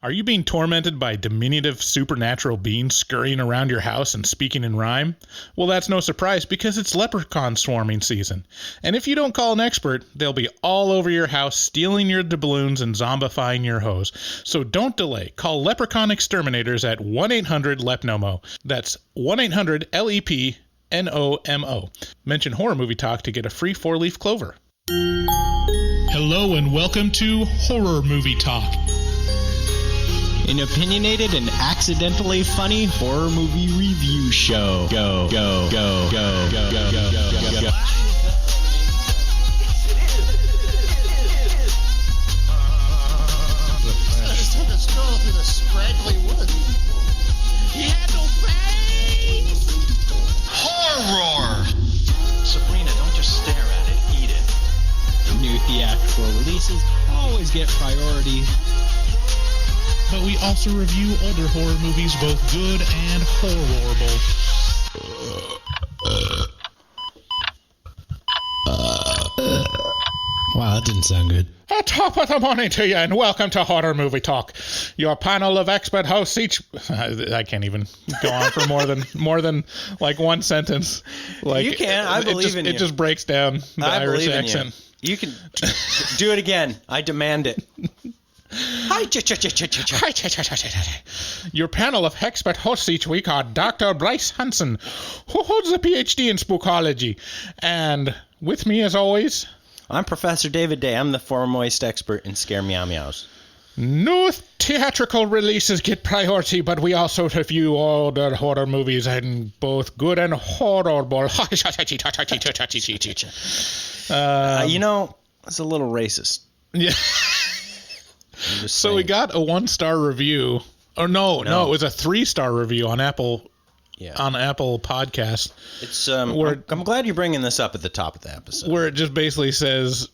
Are you being tormented by diminutive supernatural beings scurrying around your house and speaking in rhyme? Well, that's no surprise because it's leprechaun swarming season. And if you don't call an expert, they'll be all over your house stealing your doubloons and zombifying your hose. So don't delay. Call Leprechaun Exterminators at 1-800-LEPNOMO. That's 1-800-LEPNOMO. Mention Horror Movie Talk to get a free 4-leaf clover. Hello and welcome to Horror Movie Talk. An opinionated and accidentally funny horror movie review show. Go, go, go, go, go, go, go, go, go, go. Let's go through the scraggly woods. He had no face! Horror! Sabrina, don't just stare at it, eat it. New theatrical releases always get priority. But we also review older horror movies, both good and horrible. Wow, that didn't sound good. Top of the morning to you, and welcome to Horror Movie Talk. Your panel of expert hosts each... I can't even go on for more than like one sentence. Like, you can. I believe in you. It just breaks down the Irish accent. You can do it again. I demand it. Hi, Your panel of expert hosts each week are Dr. Bryce Hanson, who holds a PhD in spookology. And with me, as always... I'm Professor David Day. I'm the foremost expert in scare meow meows. New theatrical releases get priority, but we also review older horror movies, and both good and horrible. You know, it's a little racist. Yeah. So we got a 1-star review. Or no, it was a 3-star review on Apple. Yeah. On Apple Podcast. It's I'm glad you're bringing this up at the top of the episode. Where it just basically says,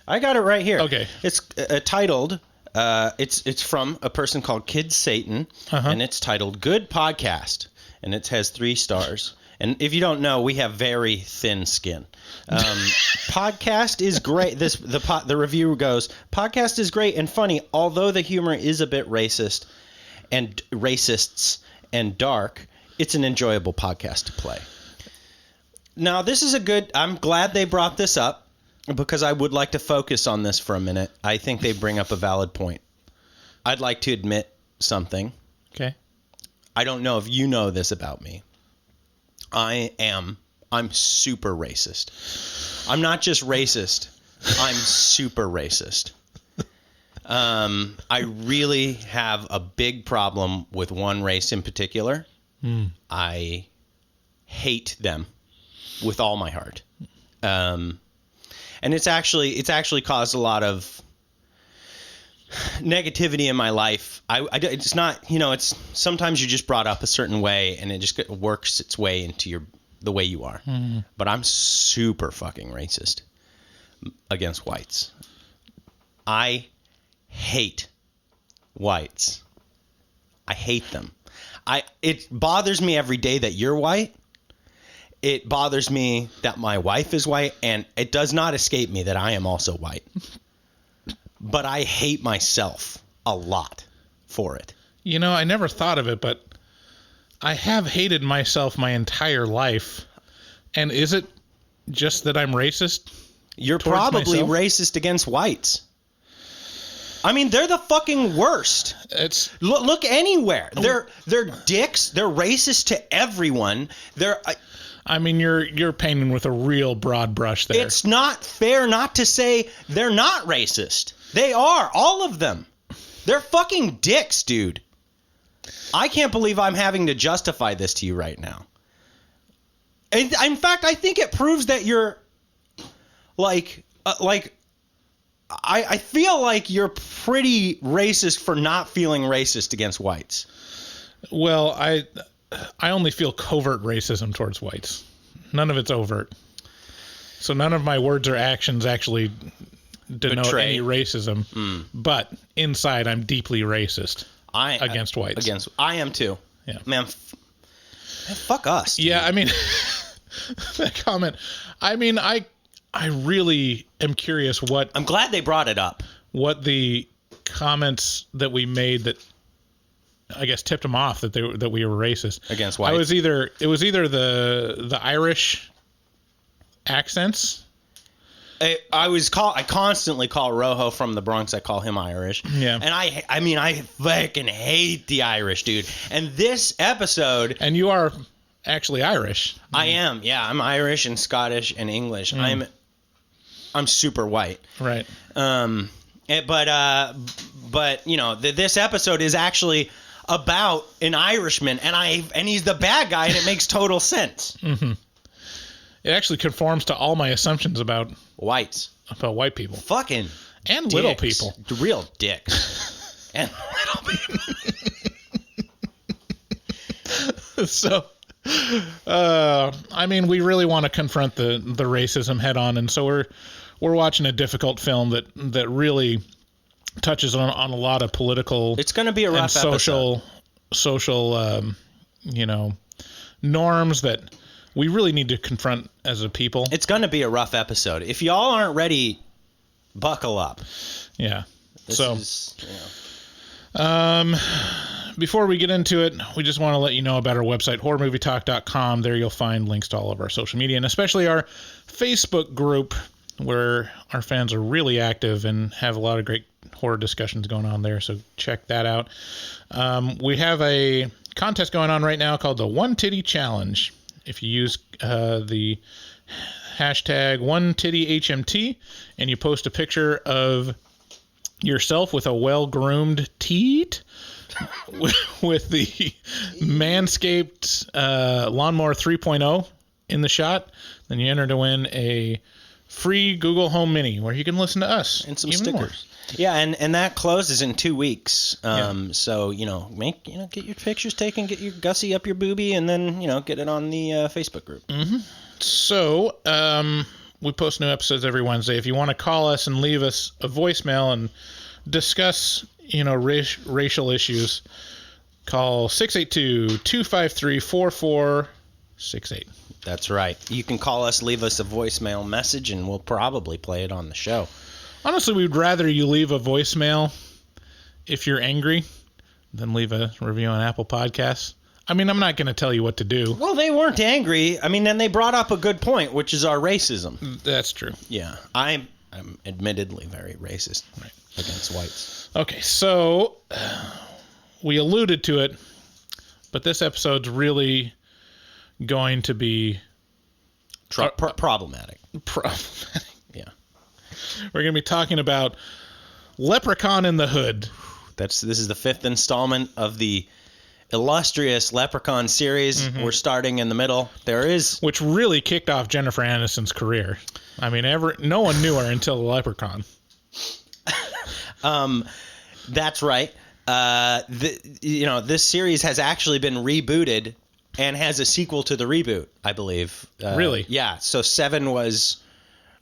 I got it right here. Okay. It's titled it's from a person called Kid Satan, and it's titled Good Podcast, and it has 3 stars. And if you don't know, we have very thin skin. Podcast is great. The review goes, podcast is great and funny, although the humor is a bit racists and dark. It's an enjoyable podcast to play. Now, this is I'm glad they brought this up because I would like to focus on this for a minute. I think they bring up a valid point. I'd like to admit something. Okay. I don't know if you know this about me. I'm super racist. I'm not just racist. I'm super racist. I really have a big problem with one race in particular. I hate them with all my heart. And it's actually caused a lot of negativity in my life. It's not, it's sometimes you're just brought up a certain way and it just works its way into the way you are. But I'm super fucking racist against whites. I hate whites. I hate them. It bothers me every day that you're white. It bothers me that my wife is white, and it does not escape me that I am also white. But I hate myself a lot for it. I never thought of it, but I have hated myself my entire life. And is it just that I'm racist? You're probably racist against whites. I mean, they're the fucking worst. Look anywhere. They're dicks. They're racist to everyone. You're painting with a real broad brush there. It's not fair not to say they're not racist. They are, all of them. They're fucking dicks, dude. I can't believe I'm having to justify this to you right now. In fact, I think it proves that you're I feel like you're pretty racist for not feeling racist against whites. Well, I only feel covert racism towards whites. None of it's overt. So none of my words or actions actually denote any racism. But inside, I'm deeply racist against whites. I am too. Yeah. Man, fuck us. Dude. Yeah, that comment. I really am curious what... I'm glad they brought it up. What the comments that we made that I guess tipped them off that we were racist Against whites? it was either the Irish accents. I constantly call Rojo from the Bronx. I call him Irish. Yeah. And I fucking hate the Irish, dude. And this episode, And you are actually Irish. I am. Yeah, I'm Irish and Scottish and English. I'm super white. Right. But you know, this episode is actually about an Irishman, and he's the bad guy, and it makes total sense. It actually conforms to all my assumptions about Whites, white people fucking and little dicks. people. Real dicks, and little people. So, I mean, we really want to confront the racism head on, and so we're watching a difficult film that really touches on a lot of political. It's going to be a rough and social, norms that we really need to confront as a people. It's going to be a rough episode. If y'all aren't ready, buckle up. Yeah. This is, Before we get into it, we just want to let you know about our website, horrormovietalk.com. There you'll find links to all of our social media, and especially our Facebook group, where our fans are really active and have a lot of great horror discussions going on there, so check that out. We have a contest going on right now called the One Titty Challenge. If you use the hashtag OneTittyHMT and you post a picture of yourself with a well-groomed teat with the Manscaped Lawnmower 3.0 in the shot, then you enter to win a free Google Home Mini where you can listen to us and some even stickers. more. Yeah, and that closes in 2 weeks. So get your pictures taken, get your gussy up your boobie, and then get it on the Facebook group. So we post new episodes every Wednesday. If you want to call us and leave us a voicemail and discuss racial issues, call 682-253-4468. That's right. You can call us, leave us a voicemail message, and we'll probably play it on the show. Honestly, we'd rather you leave a voicemail if you're angry than leave a review on Apple Podcasts. I mean, I'm not going to tell you what to do. Well, they weren't angry. I mean, and they brought up a good point, which is our racism. That's true. Yeah. I'm admittedly very racist against whites. Okay, so we alluded to it, but this episode's really going to be Problematic. problematic. Yeah. We're going to be talking about Leprechaun in the Hood. This is the 5th installment of the illustrious Leprechaun series. We're starting in the middle. Which really kicked off Jennifer Aniston's career. I mean, no one knew her until the Leprechaun. That's right. This series has actually been rebooted and has a sequel to the reboot, I believe. Really? Yeah. So 7 was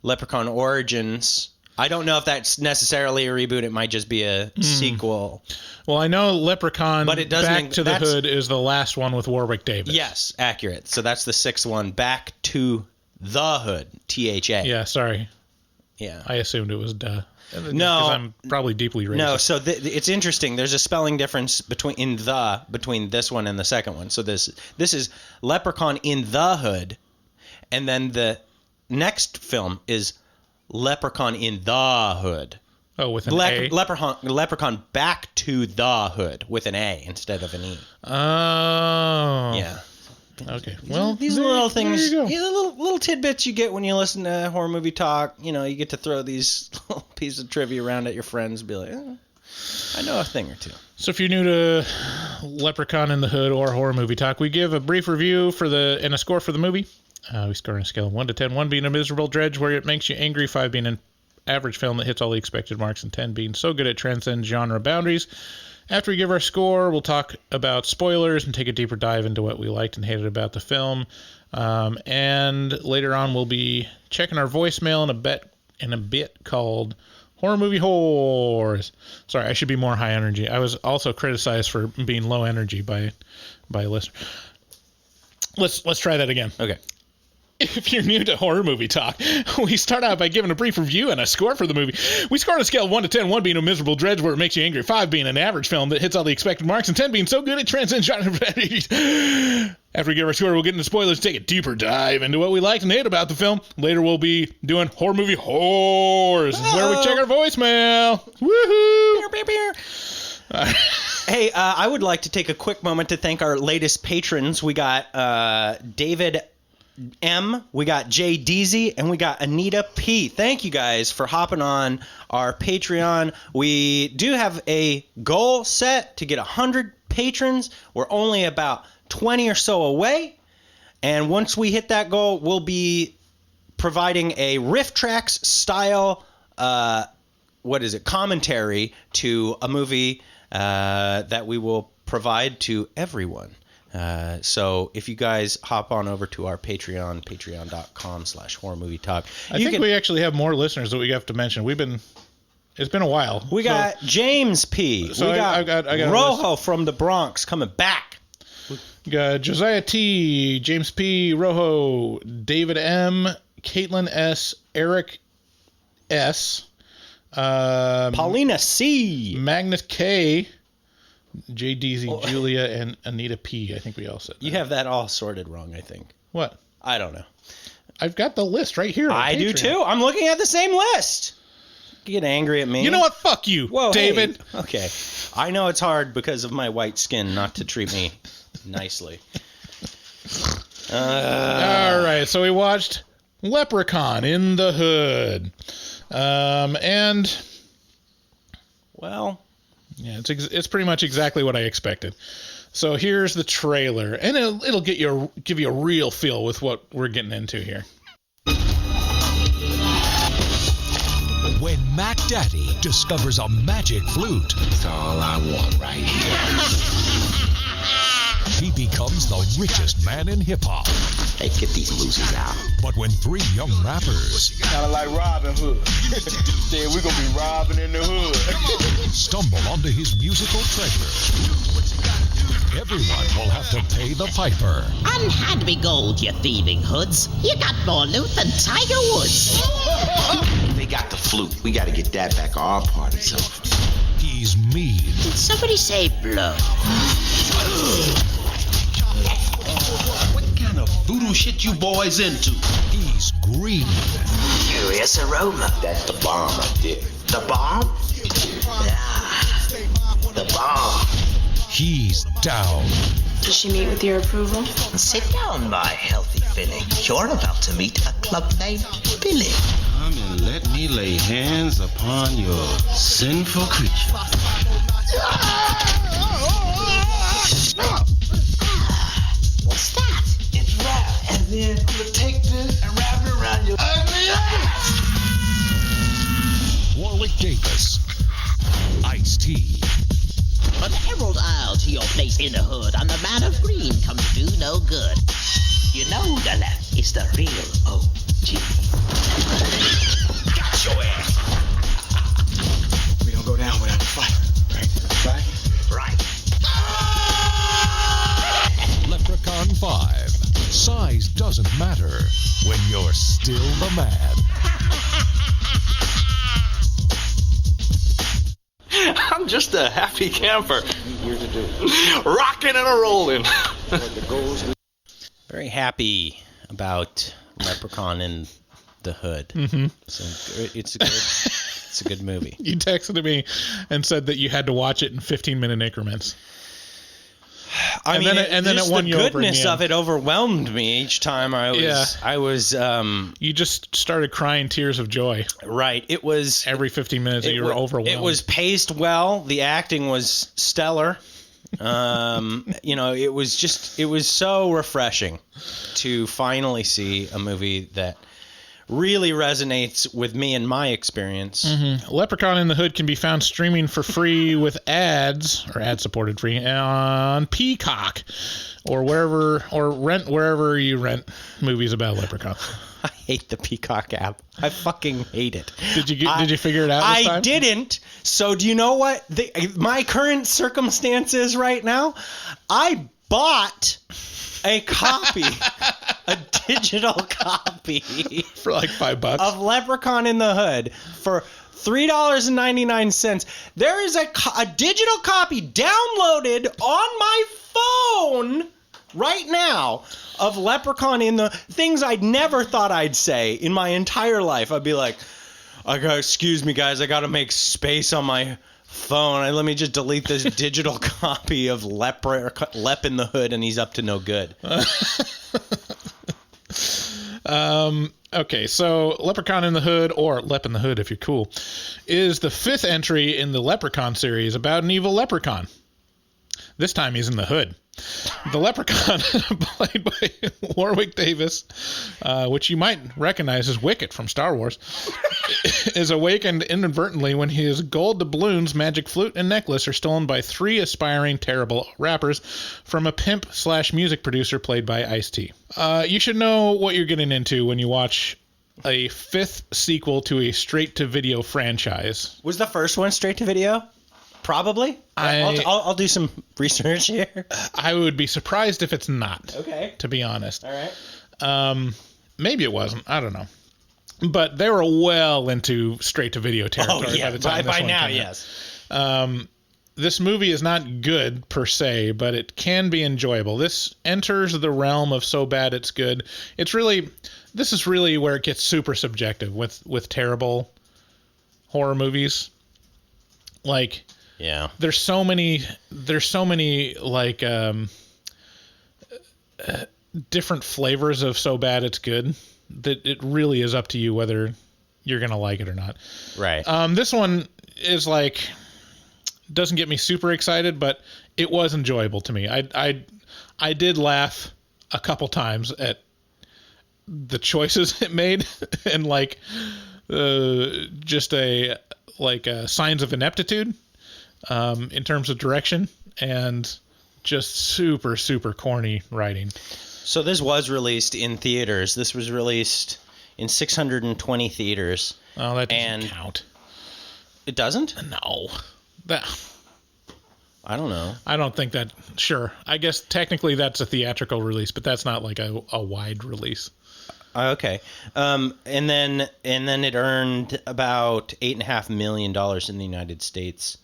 Leprechaun Origins. I don't know if that's necessarily a reboot. It might just be a sequel. Well, I know Leprechaun But it doesn't- Back to the Hood is the last one with Warwick Davis. Yes, accurate. So that's the 6th one. Back to the Hood. THA. Yeah, sorry. Yeah. I assumed it was duh. No. 'Cause I'm probably deeply racist. No, so it's interesting. There's a spelling difference between this one and the second one. So this is Leprechaun in the Hood, and then the next film is Leprechaun in the Hood. Oh, with an A? Leprechaun Back to the Hood with an A instead of an E. Oh. Yeah. Okay. Well, These are little things, there you go. little tidbits you get when you listen to Horror Movie Talk. You get to throw these little pieces of trivia around at your friends and be like, I know a thing or two. So if you're new to Leprechaun in the Hood or Horror Movie Talk, we give a brief review and a score for the movie. We score on a scale of 1 to 10, 1 being a miserable dredge where it makes you angry, 5 being an average film that hits all the expected marks, and 10 being so good it transcends genre boundaries. After we give our score, we'll talk about spoilers and take a deeper dive into what we liked and hated about the film. And later on, we'll be checking our voicemail in a bit called Horror Movie Whores. Sorry, I should be more high energy. I was also criticized for being low energy by a listener. Let's try that again. Okay. If you're new to Horror Movie Talk, we start out by giving a brief review and a score for the movie. We score on a scale of 1 to 10, 1 being a miserable dredge where it makes you angry, 5 being an average film that hits all the expected marks, and 10 being so good it transcends genre. After we give our score, we'll get into spoilers, take a deeper dive into what we liked and hate about the film. Later, we'll be doing Horror Movie Whores, where we check our voicemail. Woohoo! Hey, I would like to take a quick moment to thank our latest patrons. We got David M, we got Jay Deasy, and we got Anita P. Thank you guys for hopping on our Patreon. We do have a goal set to get 100 patrons. We're only about 20 or so away. And once we hit that goal, we'll be providing a Riff Tracks style, commentary to a movie that we will provide to everyone. So if you guys hop on over to our Patreon, patreon.com/horrormovietalk. I think we actually have more listeners that we have to mention. It's been a while. We got James P. So we got, I got a Rojo from the Bronx coming back. We got Josiah T, James P, Rojo, David M, Caitlin S, Eric S, Paulina C, Magnus K, J. DZ, Julia, and Anita P. I think we all said that. You have that all sorted wrong, I think. What? I don't know. I've got the list right here. I do too. I'm looking at the same list. You get angry at me. You know what? Fuck you, Whoa, David. Hey. Okay. I know it's hard because of my white skin not to treat me nicely. All right. So we watched Leprechaun in the Hood. And... Well... Yeah, it's pretty much exactly what I expected. So here's the trailer, and it'll give you a real feel with what we're getting into here. When Mac Daddy discovers a magic flute, That's all I want right here. he becomes the richest man in hip-hop. Hey, get these losers out. But when 3 young rappers Kind of like Robin Hood. Said we're going to be robbing in the hood. stumble onto his musical treasure, everyone will have to pay the piper. Unhand me gold, you thieving hoods. You got more loot than Tiger Woods. They got the flute. We got to get that back. Our party's over. He's mean, Did somebody say blow? What kind of voodoo shit you boys into? he's green, Curious aroma. That's the bomb right there. The bomb? Yeah. The bomb. he's down, Does she meet with your approval? Sit down, my healthy filly. You're about to meet a club named Billy. Come and let me lay hands upon your sinful creature. What's that? It's rap, and then I'm gonna take this and wrap it around your ugly ass. Warwick Davis, Ice-T, From Emerald Isle to your place in the hood, and the man of green comes to do no good. You know the left is the real OG. Got your ass. We don't go down without a fight, right? Right. Leprechaun 5. Size doesn't matter when you're still the man. I'm just a happy camper. Rocking and a rolling. Very happy about Leprechaun in the Hood. Mm-hmm. So it's a good movie. You texted me and said that you had to watch it in 15-minute increments. And then it won the you over in the goodness end. of it overwhelmed me each time I was You just started crying tears of joy right. It was every 15 minutes that you were overwhelmed. It was paced well. The acting was stellar. It was so refreshing to finally see a movie that really resonates with me and my experience. Mm-hmm. Leprechaun in the Hood can be found streaming for free with ads, or ad-supported free, on Peacock, or rent wherever you rent movies about Leprechaun. I hate the Peacock app. I fucking hate it. Did you figure it out this time? I didn't. So do you know what my current circumstance is right now? I bought a copy, a digital copy For like $5. of Leprechaun in the Hood for $3.99. There is a digital copy downloaded on my phone right now of Leprechaun in the things I'd never thought I'd say in my entire life. I'd be like, excuse me, guys, I got to make space on my phone. Let me just delete this digital copy of Lep in the Hood, and he's up to no good. Okay, so Leprechaun in the Hood, or Lep in the Hood if you're cool, is the 5th entry in the Leprechaun series about an evil leprechaun. This time he's in the hood. The leprechaun, played by Warwick Davis, which you might recognize as Wicket from Star Wars, is awakened inadvertently when his gold doubloons, magic flute, and necklace are stolen by 3 aspiring terrible rappers from a pimp/music producer played by Ice-T. You should know what you're getting into when you watch a 5th sequel to a straight-to-video franchise. Was the first one straight to video? Probably. I'll do some research here. I would be surprised if it's not. Okay. To be honest. All right. Maybe it wasn't. I don't know. But they were well into straight-to-video territory by the time this by one now, came out. yes. This movie is not good per se, but it can be enjoyable. This enters the realm of so bad it's good. This is really where it gets super subjective with terrible horror movies. Like, yeah, there's so many like different flavors of so bad it's good that it really is up to you whether you're gonna like it or not. Right. This one is like, doesn't get me super excited, but it was enjoyable to me. I did laugh a couple times at the choices it made, and like just signs of ineptitude in terms of direction, and just super, super corny writing. So this was released in theaters. This was released in 620 theaters. Oh, that doesn't count. It doesn't? No. I don't know. I don't think that. Sure. I guess technically that's a theatrical release, but that's not like a wide release. Okay. And then it earned about $8.5 million in the United States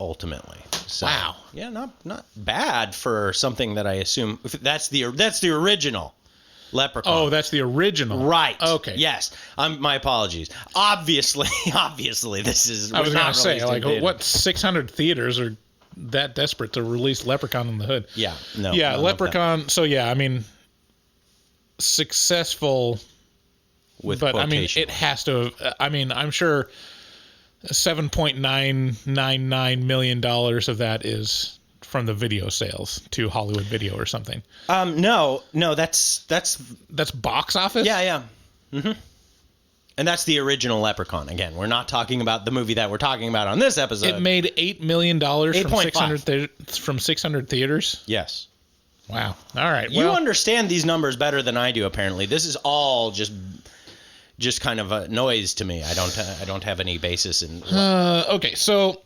ultimately. So, wow. Yeah, not bad for something that I assume that's the original Leprechaun. Oh, that's the original. Right. Okay. Yes. My apologies. Obviously, this is. I was going to say, like, what 600 theaters are that desperate to release Leprechaun in the Hood? Yeah. No. Yeah, Leprechaun. So yeah, I mean, successful. With but quotation. I mean, it has to. I mean, I'm sure $7.999 million of that is from the video sales to Hollywood Video or something. No, that's box office. Yeah. Mm-hmm. And that's the original Leprechaun. Again, we're not talking about the movie that we're talking about on this episode. It made $8 million from 600 theaters. Yes. Wow. All right. You understand these numbers better than I do. Apparently, this is all just kind of a noise to me. I don't have any basis in. Okay, so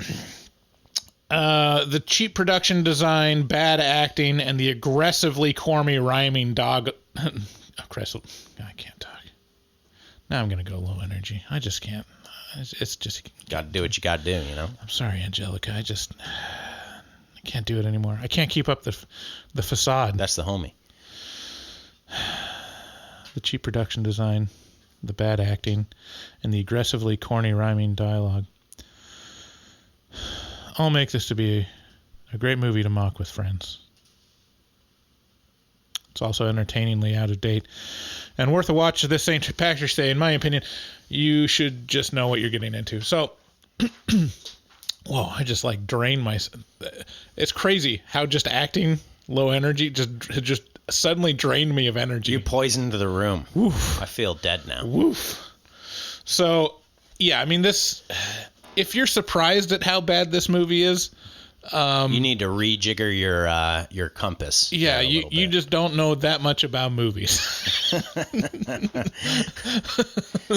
the cheap production design, bad acting, and the aggressively corny rhyming dog. I can't talk. Now I'm gonna go low energy. I just can't. It's just got to do what you got to do. You know. I'm sorry, Angelica. I can't do it anymore. I can't keep up the facade. That's the homie. The cheap production design, the bad acting, and the aggressively corny rhyming dialogue all make this to be a great movie to mock with friends. It's also entertainingly out of date and worth a watch. This St. Patrick's Day, in my opinion. You should just know what you're getting into. So, whoa, I just like drained myself. It's crazy how just acting low energy just suddenly drained me of energy. You poisoned the room. Woof. I feel dead now. Woof. So, yeah, I mean, if you're surprised at how bad this movie is, you need to rejigger your compass. Yeah, you just don't know that much about movies.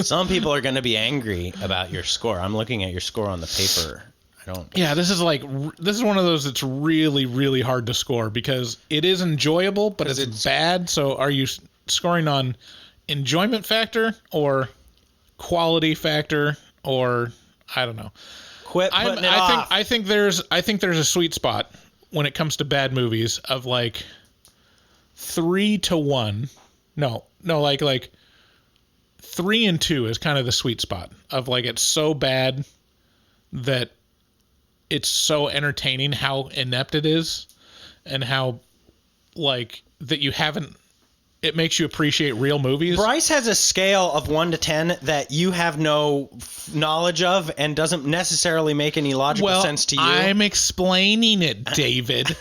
Some people are going to be angry about your score. I'm looking at your score on the paper. I don't. Yeah, this is one of those that's really, really hard to score because it is enjoyable, but it's bad. So are you scoring on enjoyment factor or quality factor, or I don't know. Quit putting it off. I think there's a sweet spot when it comes to bad movies of like 3-1. No, like 3 and 2 is kind of the sweet spot of like it's so bad that it's so entertaining how inept it is and how like that you haven't. It makes you appreciate real movies. Bryce has a scale of 1 to 10 that you have no knowledge of and doesn't necessarily make any logical sense to you. I'm explaining it, David.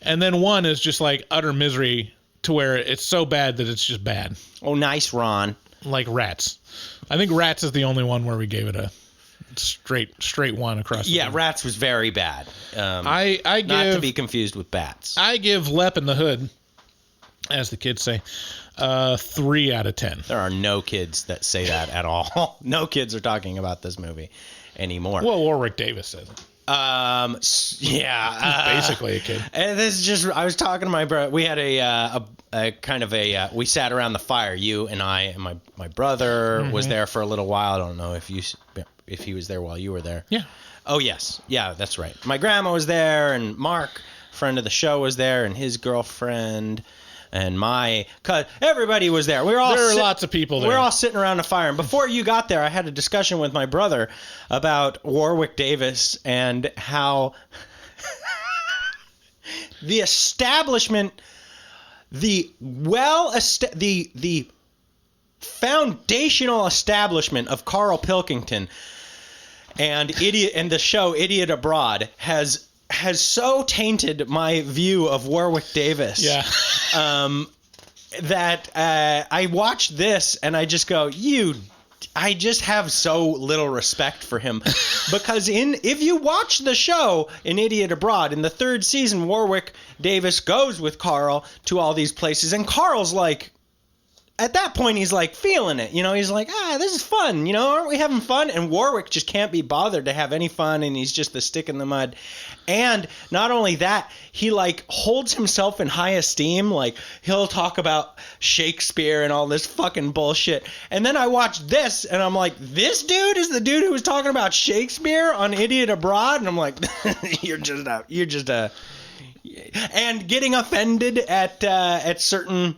And then 1 is just like utter misery to where it's so bad that it's just bad. Oh, nice, Ron. Like Rats. I think Rats is the only one where we gave it a straight 1 across the board. Rats was very bad. I give, not to be confused with Bats. I give Lep in the Hood, as the kids say, 3 out of 10. There are no kids that say that at all. No kids are talking about this movie anymore. Well, Warwick Davis says it. Yeah. He's basically a kid. And this is just, I was talking to my brother. We had a kind of a, we sat around the fire, you and I, and my brother was there for a little while. I don't know if he was there while you were there. Yeah. Oh, yes. Yeah, that's right. My grandma was there, and Mark, friend of the show, was there, and his girlfriend. And everybody was there. There were lots of people there. We were all sitting around a fire. And before you got there, I had a discussion with my brother about Warwick Davis and how the establishment, the foundational establishment of Carl Pilkington and the show Idiot Abroad has so tainted my view of Warwick Davis. Yeah. That I watched this and I just go, I just have so little respect for him because if you watch the show in Idiot Abroad in the 3rd season, Warwick Davis goes with Carl to all these places and Carl's like, at that point, he's like feeling it, he's like, this is fun, aren't we having fun? And Warwick just can't be bothered to have any fun. And he's just the stick in the mud. And not only that, he like holds himself in high esteem. Like he'll talk about Shakespeare and all this fucking bullshit. And then I watched this and I'm like, this dude is the dude who was talking about Shakespeare on Idiot Abroad. And I'm like, you're just a, and getting offended at certain,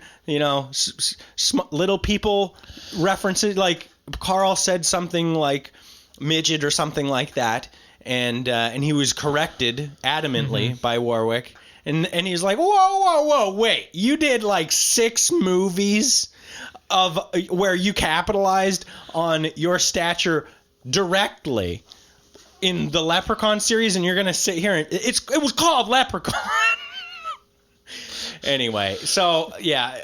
little people references, like Carl said something like midget or something like that, and he was corrected adamantly by Warwick, and he's like, whoa, wait, you did like 6 movies of where you capitalized on your stature directly in the Leprechaun series, and you're gonna sit here and it was called Leprechaun. Anyway, so yeah,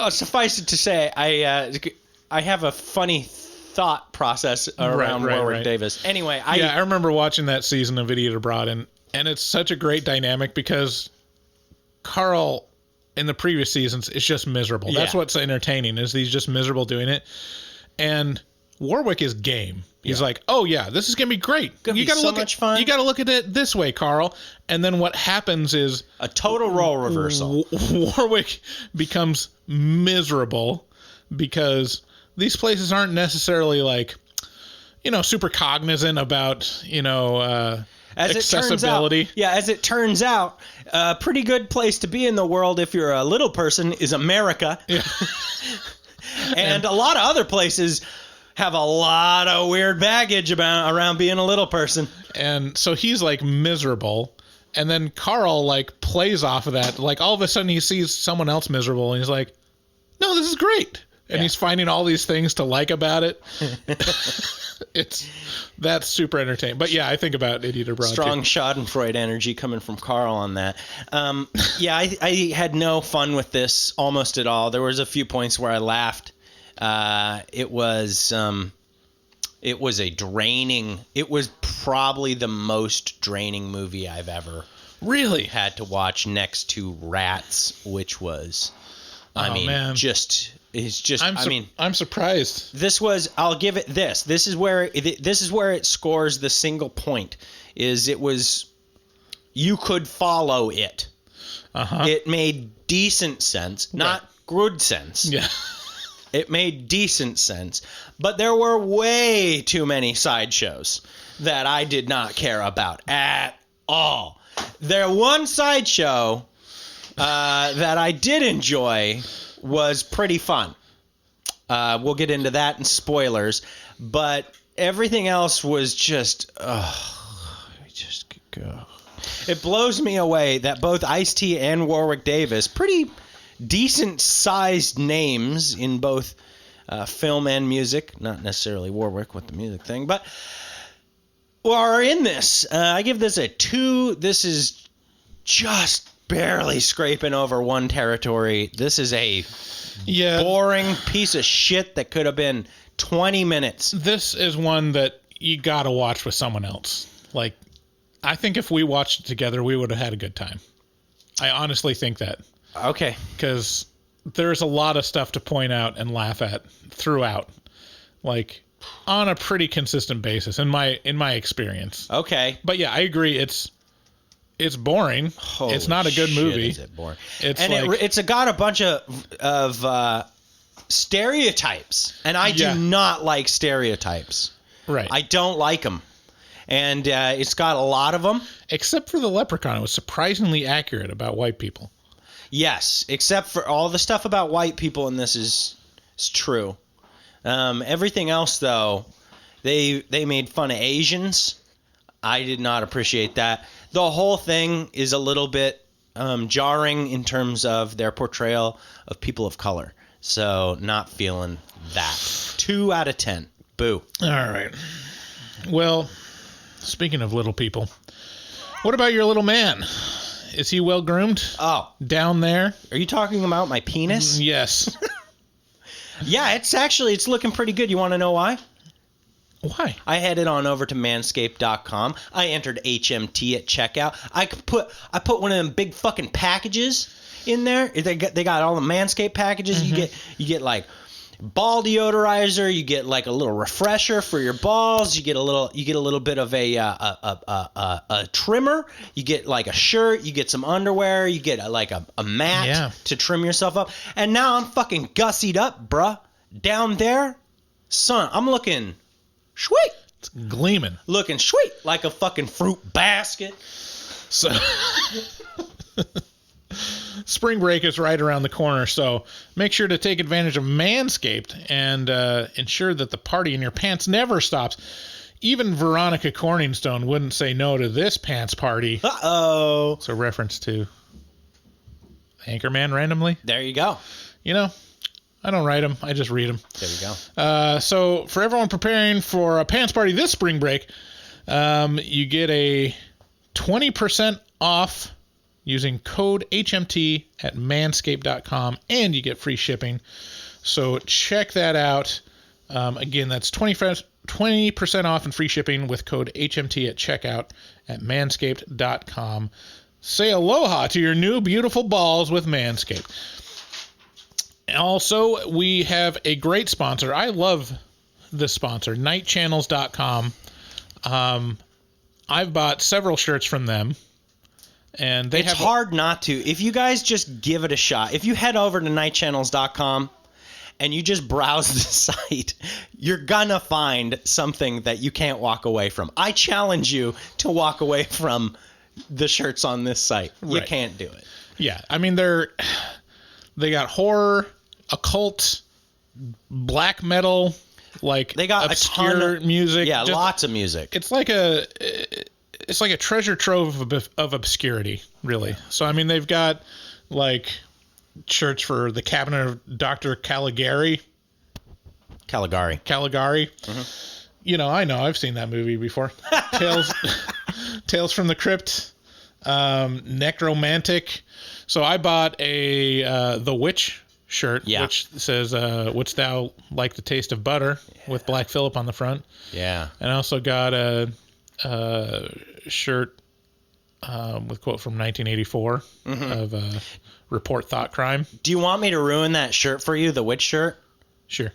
suffice it to say, I have a funny thought process around Warwick Davis. Anyway, I remember watching that season of Idiot Abroad, and it's such a great dynamic because Carl in the previous seasons is just miserable. That's what's entertaining, is he's just miserable doing it, and Warwick is game. He's like, oh yeah, this is gonna be great. You gotta look much fun. You gotta look at it this way, Carl. And then what happens is a total role reversal. Warwick becomes miserable because these places aren't necessarily like, super cognizant about, accessibility. As it turns out, a pretty good place to be in the world if you're a little person is America. Yeah. and a lot of other places have a lot of weird baggage around being a little person. And so he's like miserable. And then Carl like plays off of that. Like all of a sudden he sees someone else miserable and he's like, no, this is great. And he's finding all these things to like about it. That's super entertaining. But yeah, I think about Idiot Abroad. Strong Schadenfreude energy coming from Carl on that. I had no fun with this almost at all. There was a few points where I laughed. It was probably the most draining movie I've ever really had to watch, next to Rats, which was, is just. I'm surprised. This was. I'll give it this. This is where it scores the single point. It was. You could follow it. It made decent sense, not good sense. Yeah. It made decent sense, but there were way too many sideshows that I did not care about at all. One sideshow that I did enjoy was pretty fun. We'll get into that in spoilers, but everything else was just, It blows me away that both Ice-T and Warwick Davis, pretty decent-sized names in both film and music, not necessarily Warwick with the music thing, but are in this. I give this a 2. This is just barely scraping over 1 territory. This is a boring piece of shit that could have been 20 minutes. This is one that you gotta watch with someone else. Like, I think if we watched it together, we would have had a good time. I honestly think that. Okay. Because there's a lot of stuff to point out and laugh at throughout, like on a pretty consistent basis in my experience. Okay. But yeah, I agree. It's boring. Holy it's not a good shit, movie. Is it boring? It's it's got a bunch of stereotypes, and I do not like stereotypes. Right. I don't like them. And it's got a lot of them. Except for the leprechaun. It was surprisingly accurate about white people. Yes, except for all the stuff about white people in this is true. Everything else, though, they made fun of Asians. I did not appreciate that. The whole thing is a little bit jarring in terms of their portrayal of people of color. So not feeling that. 2 out of 10. Boo. All right. Well, speaking of little people, what about your little man? Is he well groomed? Oh. Down there? Are you talking about my penis? Yes. Yeah, it's looking pretty good. You want to know why? Why? I headed on over to manscaped.com. I entered HMT at checkout. I put one of them big fucking packages in there. They got all the Manscaped packages. Mm-hmm. You get like ball deodorizer, you get like a little refresher for your balls, you get a little bit of a trimmer, you get like a shirt, you get some underwear, you get a mat to trim yourself up. And now I'm fucking gussied up, bruh. Down there, son, I'm looking sweet. It's gleaming. Looking sweet like a fucking fruit basket. So spring break is right around the corner, so make sure to take advantage of Manscaped and ensure that the party in your pants never stops. Even Veronica Corningstone wouldn't say no to this pants party. Uh-oh. It's a reference to Anchorman randomly. There you go. You know, I don't write them. I just read them. There you go. So for everyone preparing for a pants party this spring break, you get a 20% off using code HMT at manscaped.com, and you get free shipping. So check that out. Again, that's 20% off and free shipping with code HMT at checkout at manscaped.com. Say aloha to your new beautiful balls with Manscaped. Also, we have a great sponsor. I love this sponsor, nightchannels.com. I've bought several shirts from them. And it's hard not to. If you guys just give it a shot, if you head over to nightchannels.com and you just browse the site, you're gonna find something that you can't walk away from. I challenge you to walk away from the shirts on this site. Right. You can't do it. Yeah, I mean they got horror, occult, black metal, like they got obscure a ton of music. Yeah, lots of music. It's like a treasure trove of obscurity, really. So, I mean, they've got, like, shirts for the Cabinet of Dr. Caligari. Mm-hmm. You know, I know. I've seen that movie before. Tales from the Crypt. Necromantic. So I bought a The Witch shirt, which says, "Wouldst thou like the taste of butter?" with Black Phillip on the front. Yeah. And I also got a shirt with a quote from 1984 of Report Thought Crime. Do you want me to ruin that shirt for you, the witch shirt? Sure.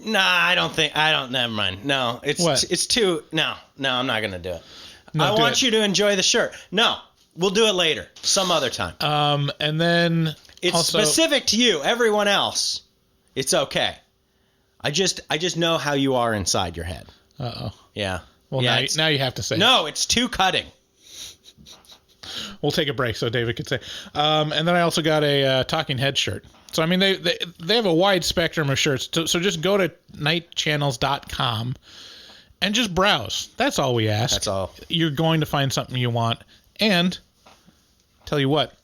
Nah, never mind. No, it's too, no, I'm not going to do it. No, I want you to enjoy the shirt. No, we'll do it later, some other time. And then it's also, specific to you. Everyone else, it's okay. I just know how you are inside your head. Uh-oh. Yeah. Well, yeah, now you have to say no, it's too cutting. We'll take a break so David could say. And then I also got a Talking Head shirt. So, I mean, they have a wide spectrum of shirts. So just go to nightchannels.com and just browse. That's all we ask. That's all. You're going to find something you want. And tell you what,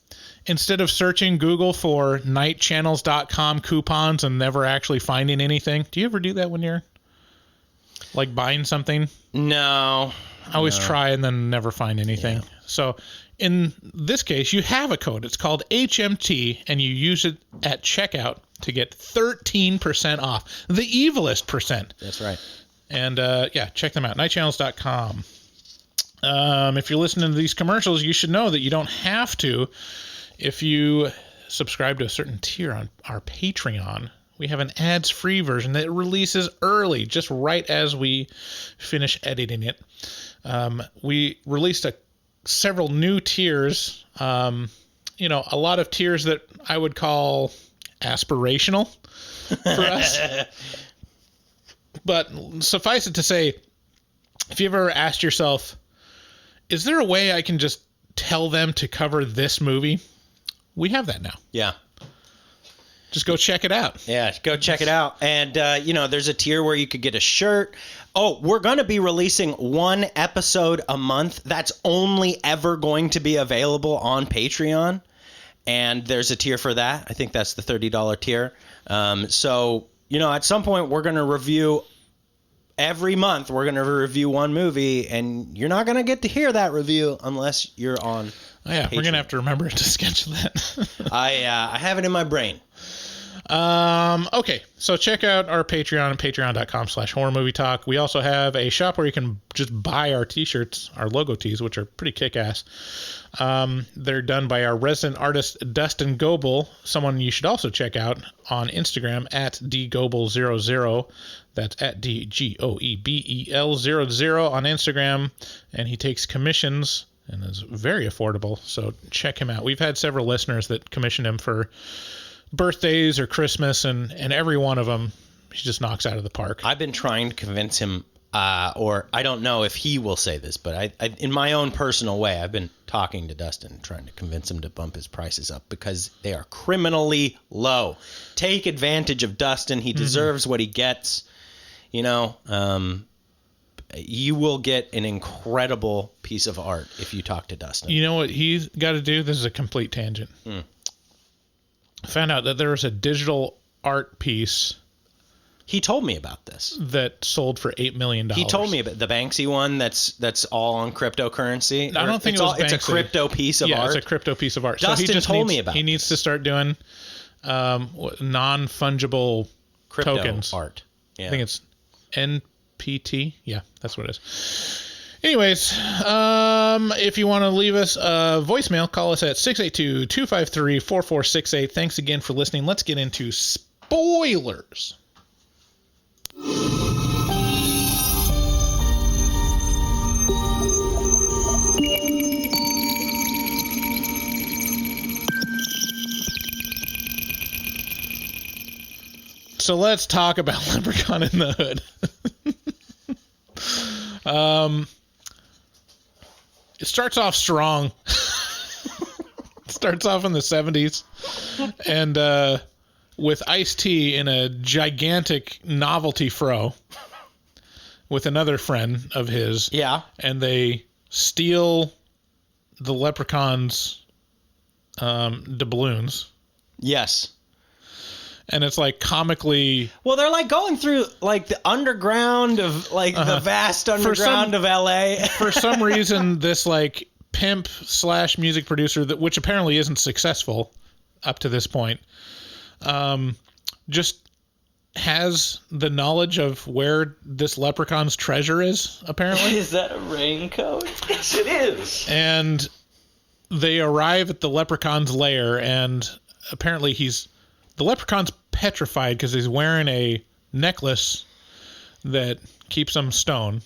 instead of searching Google for nightchannels.com coupons and never actually finding anything, do you ever do that when you're like buying something? No. I always try and then never find anything. Yeah. So in this case, you have a code. It's called HMT, and you use it at checkout to get 13% off. The evilest percent. That's right. And check them out. Nightchannels.com. If you're listening to these commercials, you should know that you don't have to. If you subscribe to a certain tier on our Patreon, we have an ads-free version that releases early, just right as we finish editing it. We released several new tiers. A lot of tiers that I would call aspirational for us. But suffice it to say, if you ever asked yourself, is there a way I can just tell them to cover this movie? We have that now. Yeah. Just go check it out. Yeah, go check it out. And, there's a tier where you could get a shirt. Oh, we're going to be releasing one episode a month. That's only ever going to be available on Patreon. And there's a tier for that. I think that's the $30 tier. At some point, we're going to review every month. We're going to review one movie, and you're not going to get to hear that review unless you're on Patreon. We're going to have to remember to schedule that. I have it in my brain. Okay, so check out our Patreon at patreon.com/horrormovietalk. We also have a shop where you can just buy our t-shirts, our logo tees, which are pretty kick-ass. They're done by our resident artist, Dustin Goebel, someone you should also check out on Instagram at dgoebel00. That's at DGOEBEL00 on Instagram, and he takes commissions and is very affordable, so check him out. We've had several listeners that commissioned him for birthdays or Christmas, and every one of them he just knocks out of the park. I've been trying to convince him, or I don't know if he will say this, but I in my own personal way, I've been talking to Dustin, trying to convince him to bump his prices up because they are criminally low. Take advantage of Dustin. He deserves what he gets. You will get an incredible piece of art if you talk to Dustin. You know what he's got to do? This is a complete tangent. I found out that there was a digital art piece. He told me about this. That sold for $8 million. He told me about the Banksy one that's all on cryptocurrency. I don't think it's a crypto piece of art. Yeah, it's a crypto piece of art. Dustin so he just told me about He needs to start doing non-fungible crypto tokens. Art. Yeah. I think it's NPT. Yeah, that's what it is. Anyways, if you want to leave us a voicemail, call us at 682-253-4468. Thanks again for listening. Let's get into spoilers. So let's talk about Leprechaun in the Hood. It starts off strong. Starts off in the 70s. And with Ice-T in a gigantic novelty fro with another friend of his. Yeah. And they steal the Leprechaun's doubloons. Yes. And it's like comically. Well, they're like going through like the underground of like the vast underground of LA. For some reason, this like pimp / music producer which apparently isn't successful up to this point, just has the knowledge of where this leprechaun's treasure is, apparently. Is that a raincoat? Yes, it is. And they arrive at the leprechaun's lair, and apparently the leprechaun's petrified because he's wearing a necklace that keeps him stone.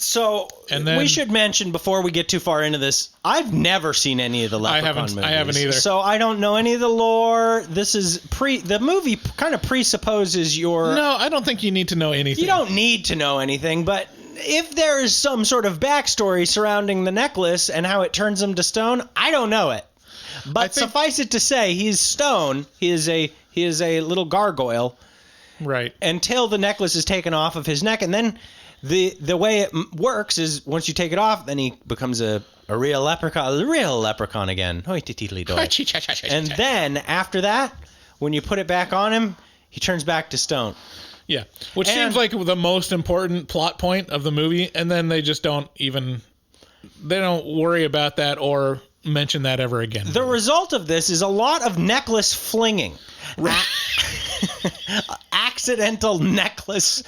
So, and then, we should mention before we get too far into this, I've never seen any of the Leprechaun movies. I haven't either. So I don't know any of the lore. This is the movie kind of presupposes your... No, I don't think you need to know anything. You don't need to know anything, but if there is some sort of backstory surrounding the necklace and how it turns him to stone, I don't know it. But suffice it to say, he's stone. He is a little gargoyle. Right. Until the necklace is taken off of his neck, and then the way it works is once you take it off, then he becomes a real leprechaun again. And then after that, when you put it back on him, he turns back to stone. Yeah, which seems like the most important plot point of the movie, and then they just don't worry about that or mention that ever again. The result of this is a lot of necklace flinging. Accidental necklace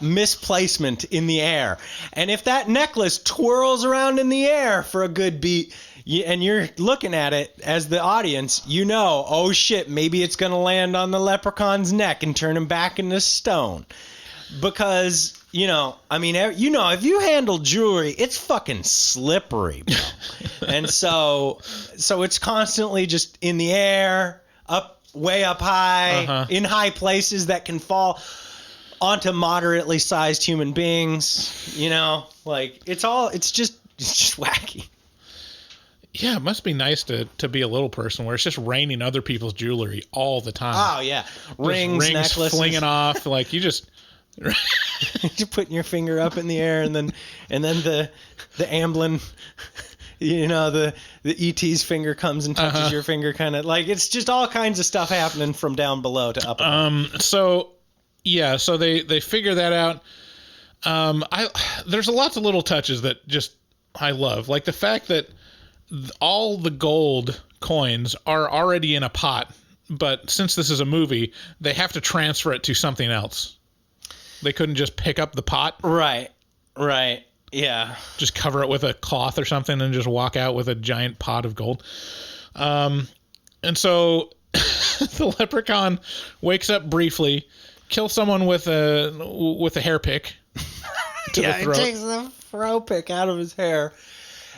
misplacement in the air. And if that necklace twirls around in the air for a good beat, and you're looking at it as the audience, oh shit, maybe it's going to land on the leprechaun's neck and turn him back into stone. Because, if you handle jewelry, it's fucking slippery, bro. And so it's constantly just in the air, way up high, in high places that can fall onto moderately sized human beings. It's just wacky. Yeah, it must be nice to be a little person where it's just raining other people's jewelry all the time. Oh yeah, rings, necklaces flinging off, like you just you're putting your finger up in the air, and then the Amblin. The ET's finger comes and touches your finger, kind of like it's just all kinds of stuff happening from down below to up above. So they figure that out. There's lots of little touches that just I love, like the fact that all the gold coins are already in a pot, but since this is a movie, they have to transfer it to something else. They couldn't just pick up the pot. Right. Yeah. Just cover it with a cloth or something and just walk out with a giant pot of gold. And so the leprechaun wakes up briefly, kills someone with a hair pick to the throat. He takes the fro pick out of his hair.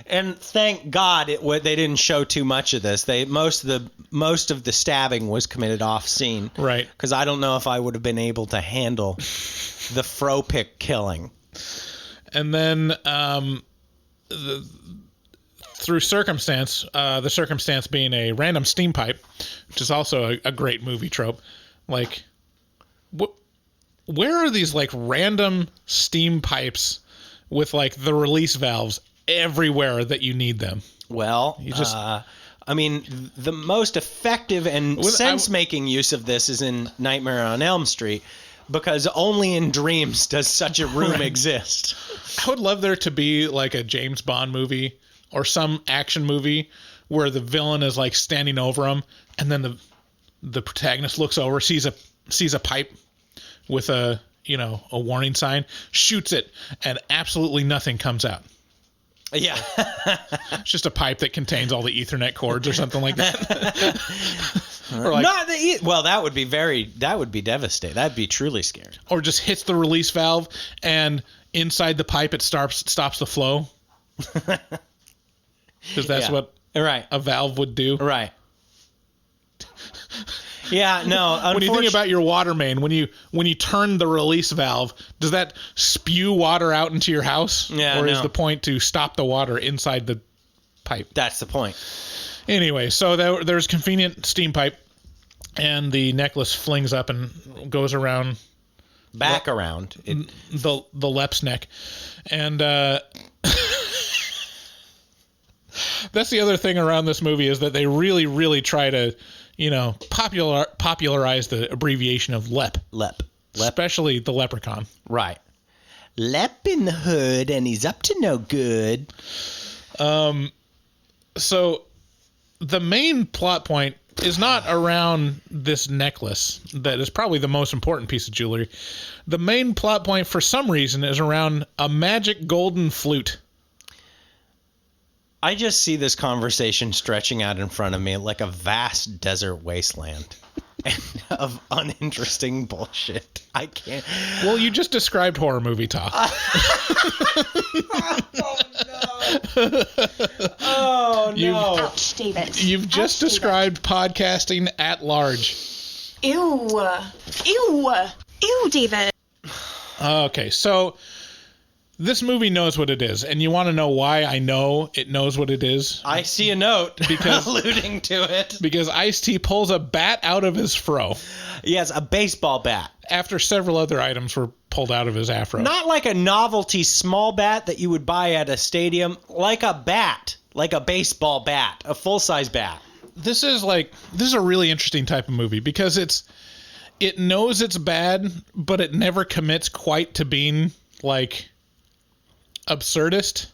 And thank God they didn't show too much of this. Most of the stabbing was committed off scene. Right. Because I don't know if I would have been able to handle the fro pick killing. And then through circumstance, the circumstance being a random steam pipe, which is also a great movie trope. Like, where are these like random steam pipes with like the release valves everywhere that you need them? Well, the most effective and sense-making use of this is in Nightmare on Elm Street. Because only in dreams does such a room exist. I would love there to be like a James Bond movie or some action movie where the villain is like standing over him, and then the protagonist looks over, sees a pipe with a warning sign, shoots it, and absolutely nothing comes out. Yeah. It's just a pipe that contains all the Ethernet cords or something like that. Or like, that would be devastating. That'd be truly scary. Or just hits the release valve and inside the pipe it stops the flow. Because that's what a valve would do. Right. Yeah, no. When you think about your water main, when you turn the release valve, does that spew water out into your house? Yeah, or is the point to stop the water inside the pipe? That's the point. Anyway, so there's convenient steam pipe, and the necklace flings up and goes around. Back around. The lep's neck. And that's the other thing around this movie is that they really, really try to, popularize the abbreviation of LEP. LEP. Especially the leprechaun. Right. Lep in the hood, and he's up to no good. So the main plot point is not around this necklace that is probably the most important piece of jewelry. The main plot point, for some reason, is around a magic golden flute. I just see this conversation stretching out in front of me like a vast desert wasteland of uninteresting bullshit. I can't. Well, you just described horror movie talk. Oh, no. Ouch, David. You've just described podcasting at large. Ew. Ew. Ew, David. Okay, so this movie knows what it is, and you want to know why I know it knows what it is? I see a note Because- alluding to it. Because Ice-T pulls a bat out of his fro Yes, a baseball bat. after several other items were pulled out of his afro. Not like a novelty small bat that you would buy at a stadium, like a bat, like a baseball bat, a full-size bat. This is a really interesting type of movie because it knows it's bad, but it never commits quite to being like absurdist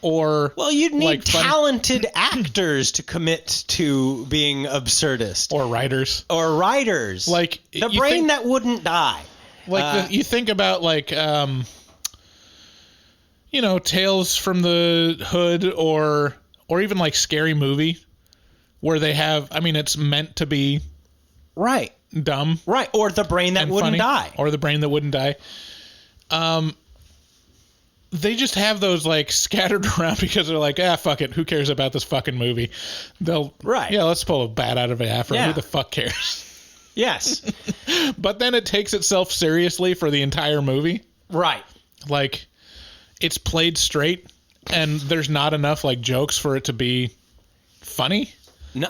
or Well, you'd need like fun- talented actors to commit to being absurdist. or writers. Or writers. Like, the you brain think- that wouldn't die. Like you think about like Tales from the Hood or even like Scary Movie where they have, I mean, it's meant to be Right. dumb Right. Or the brain that and wouldn't funny, die. or the brain that wouldn't die. They just have those like scattered around because they're like, fuck it, who cares about this fucking movie? Right. Yeah, let's pull a bat out of an afro. Yeah. Who the fuck cares? Yes. But then it takes itself seriously for the entire movie. Right. Like, it's played straight, and there's not enough like jokes for it to be funny. No,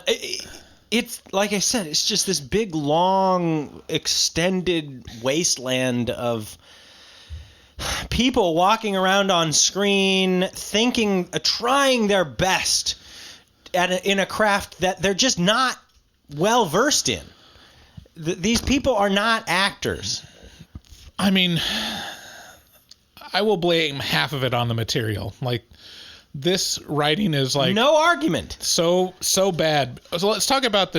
it's like I said, it's just this big, long, extended wasteland of people walking around on screen, trying their best in a craft that they're just not well versed in. These people are not actors. I mean, I will blame half of it on the material. Like, this writing is like No argument. so bad. So let's talk about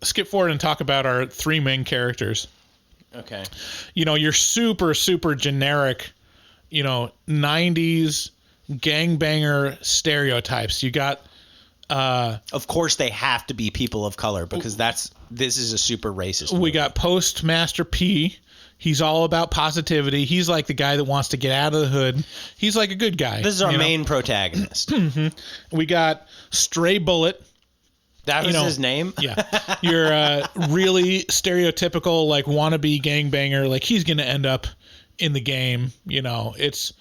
skip forward and talk about our three main characters. Okay. Your super, super generic, 90s gangbanger stereotypes. You got, Of course, they have to be people of color because this is a super racist movie. we got Postmaster P. He's all about positivity. He's like the guy that wants to get out of the hood. He's like a good guy. This is our main protagonist. We got Stray Bullet. That was his name? Yeah. You're really stereotypical, like, wannabe gangbanger. Like, he's going to end up in the game. It's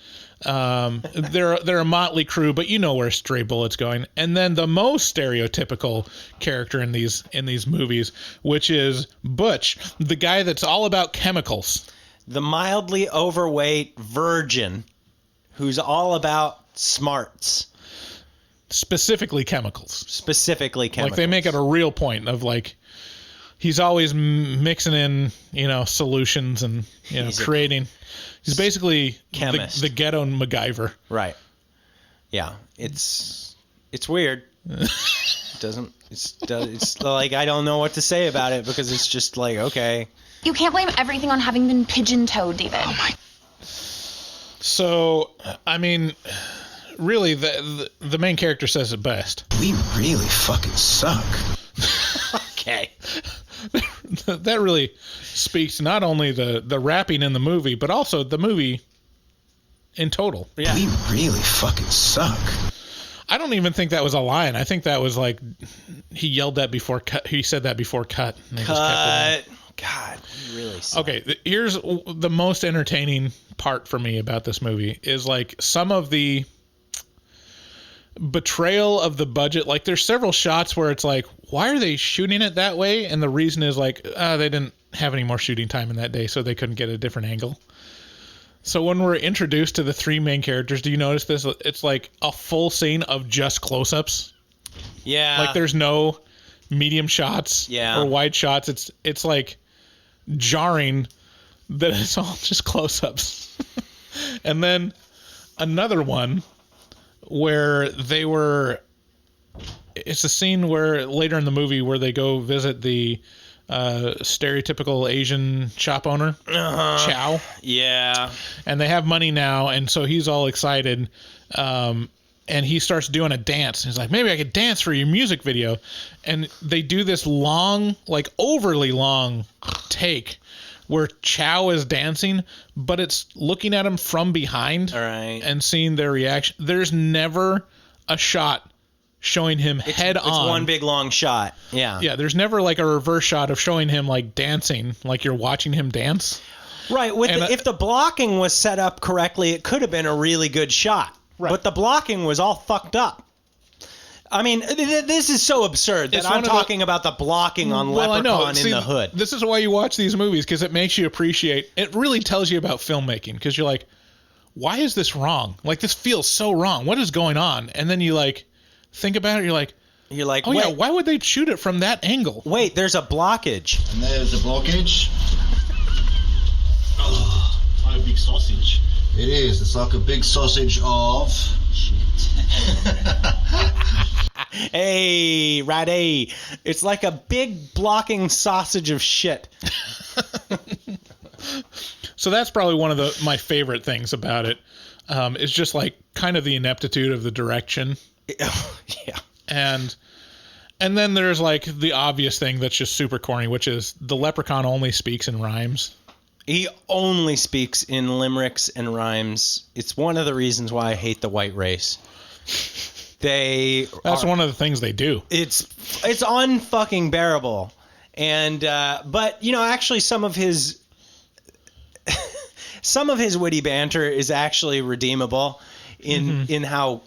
they're a motley crew, but you know where Stray Bullet's going. And then the most stereotypical character in these movies, which is Butch, the guy that's all about chemicals. The mildly overweight virgin who's all about smarts. Specifically chemicals. Specifically chemicals. Like, they make it a real point of, like, he's always mixing in, solutions and, creating. He's basically chemist. the ghetto MacGyver. Right. Yeah. It's weird. It's like, I don't know what to say about it because it's just like, okay. You can't blame everything on having been pigeon-toed, David. Oh my. So, I mean, really, the main character says it best. We really fucking suck. Okay. That really speaks not only the rapping in the movie, but also the movie in total. Yeah. We really fucking suck. I don't even think that was a line. I think that was like he yelled that before cut. He said that before cut. And they just kept it in. God, we really suck. Okay, here's the most entertaining part for me about this movie is like some of the betrayal of the budget. Like, there's several shots where it's like, why are they shooting it that way? And the reason is like, they didn't have any more shooting time in that day, so they couldn't get a different angle. So when we're introduced to the three main characters, do you notice this? It's like a full scene of just close-ups. Yeah. Like, there's no medium shots or wide shots. It's like jarring that it's all just close-ups. And then another one where they were it's a scene where later in the movie where they go visit the stereotypical Asian shop owner, Chow. Yeah. And they have money now, and so he's all excited. And he starts doing a dance. He's like, maybe I could dance for your music video. And they do this long, like overly long take where Chow is dancing, but it's looking at him from behind and seeing their reaction. There's never a shot showing him head on. It's one big long shot. Yeah. Yeah, there's never like a reverse shot of showing him like dancing, like you're watching him dance. Right. If the blocking was set up correctly, it could have been a really good shot. Right. But the blocking was all fucked up. I mean, this is so absurd that I'm talking about the blocking on Leprechaun in the Hood. This is why you watch these movies, because it makes you appreciate, it really tells you about filmmaking, because you're like, why is this wrong? Like, this feels so wrong. What is going on? And then you like think about it, you're like, oh yeah, why would they shoot it from that angle? Wait, there's a blockage. And there's a blockage. Oh, like a big sausage. It is. It's like a big sausage of shit. Hey, righty. It's like a big blocking sausage of shit. So that's probably one of my favorite things about it. It's just like kind of the ineptitude of the direction. Yeah. And then there's like the obvious thing that's just super corny, which is the leprechaun only speaks in rhymes. He only speaks in limericks and rhymes. It's one of the reasons why I hate the white race. That's one of the things they do. It's unfucking bearable. And but you know, actually some of his witty banter is actually redeemable in how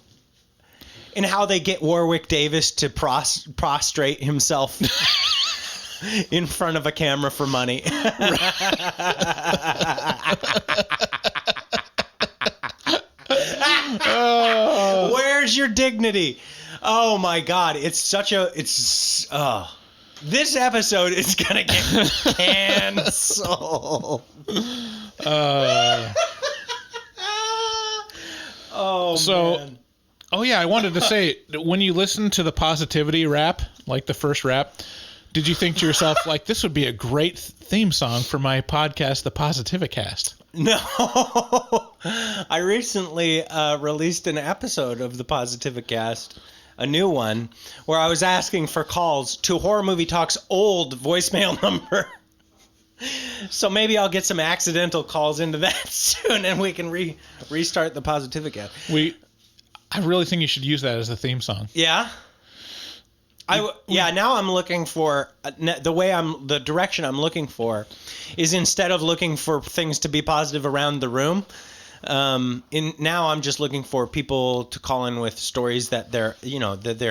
they get Warwick Davis to prostrate himself in front of a camera for money. Where's your dignity? Oh my God. This episode is gonna get canceled. Man. Oh yeah, I wanted to say, when you listen to the Positivity rap, like the first rap, did you think to yourself, like, this would be a great theme song for my podcast, The Positivicast? No. I recently released an episode of The Positivicast, a new one, where I was asking for calls to Horror Movie Talk's old voicemail number. So maybe I'll get some accidental calls into that soon, and we can restart The Positivicast. I really think you should use that as the theme song. Yeah? Now I'm looking for the direction I'm looking for is, instead of looking for things to be positive around the room, now I'm just looking for people to call in with stories that they're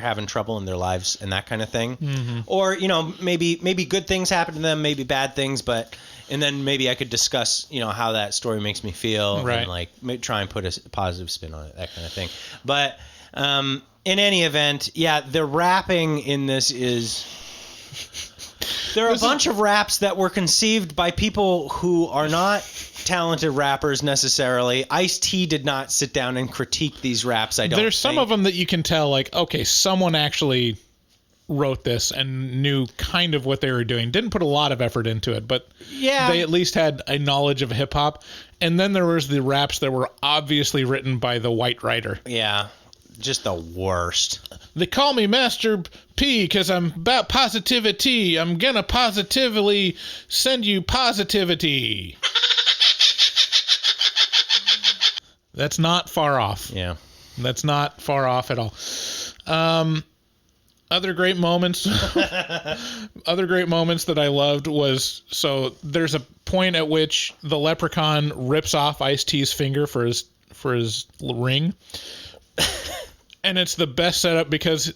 having trouble in their lives and that kind of thing. Mm-hmm. Or, maybe good things happen to them, maybe bad things, and then maybe I could discuss, how that story makes me feel, right, and like try and put a positive spin on it, that kind of thing. But in any event, yeah, the rapping in this is... There are a bunch of raps that were conceived by people who are not talented rappers necessarily. Ice-T did not sit down and critique these raps, I don't think. There's some of them that you can tell, like, okay, someone actually wrote this and knew kind of what they were doing. Didn't put a lot of effort into it, but yeah, they at least had a knowledge of hip-hop. And then there was the raps that were obviously written by the white writer. Yeah. Just the worst. They call me Master P because I'm about positivity. I'm gonna positively send you positivity. That's not far off. Yeah. That's not far off at all. Other great moments that I loved was, so there's a point at which the leprechaun rips off Ice-T's finger for his ring. And it's the best setup because,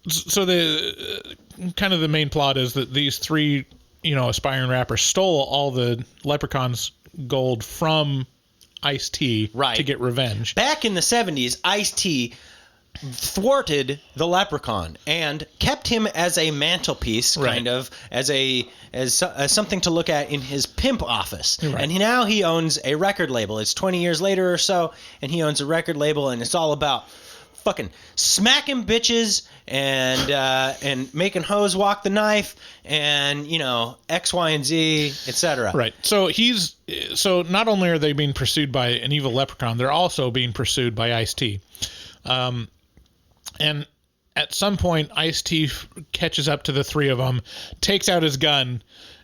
so the kind of the main plot is that these three, aspiring rappers stole all the leprechaun's gold from Ice-T, right, to get revenge. Back in the 70s, Ice-T thwarted the leprechaun and kept him as a mantelpiece, right, kind of as something to look at in his pimp office. Right. And now he owns a record label. It's 20 years later or so, and he owns a record label, and it's all about fucking smacking bitches and making hoes walk the knife and, you know, X, Y, and Z, etc. Right. So not only are they being pursued by an evil leprechaun, they're also being pursued by Ice-T. And at some point, Ice-T catches up to the three of them, takes out his gun,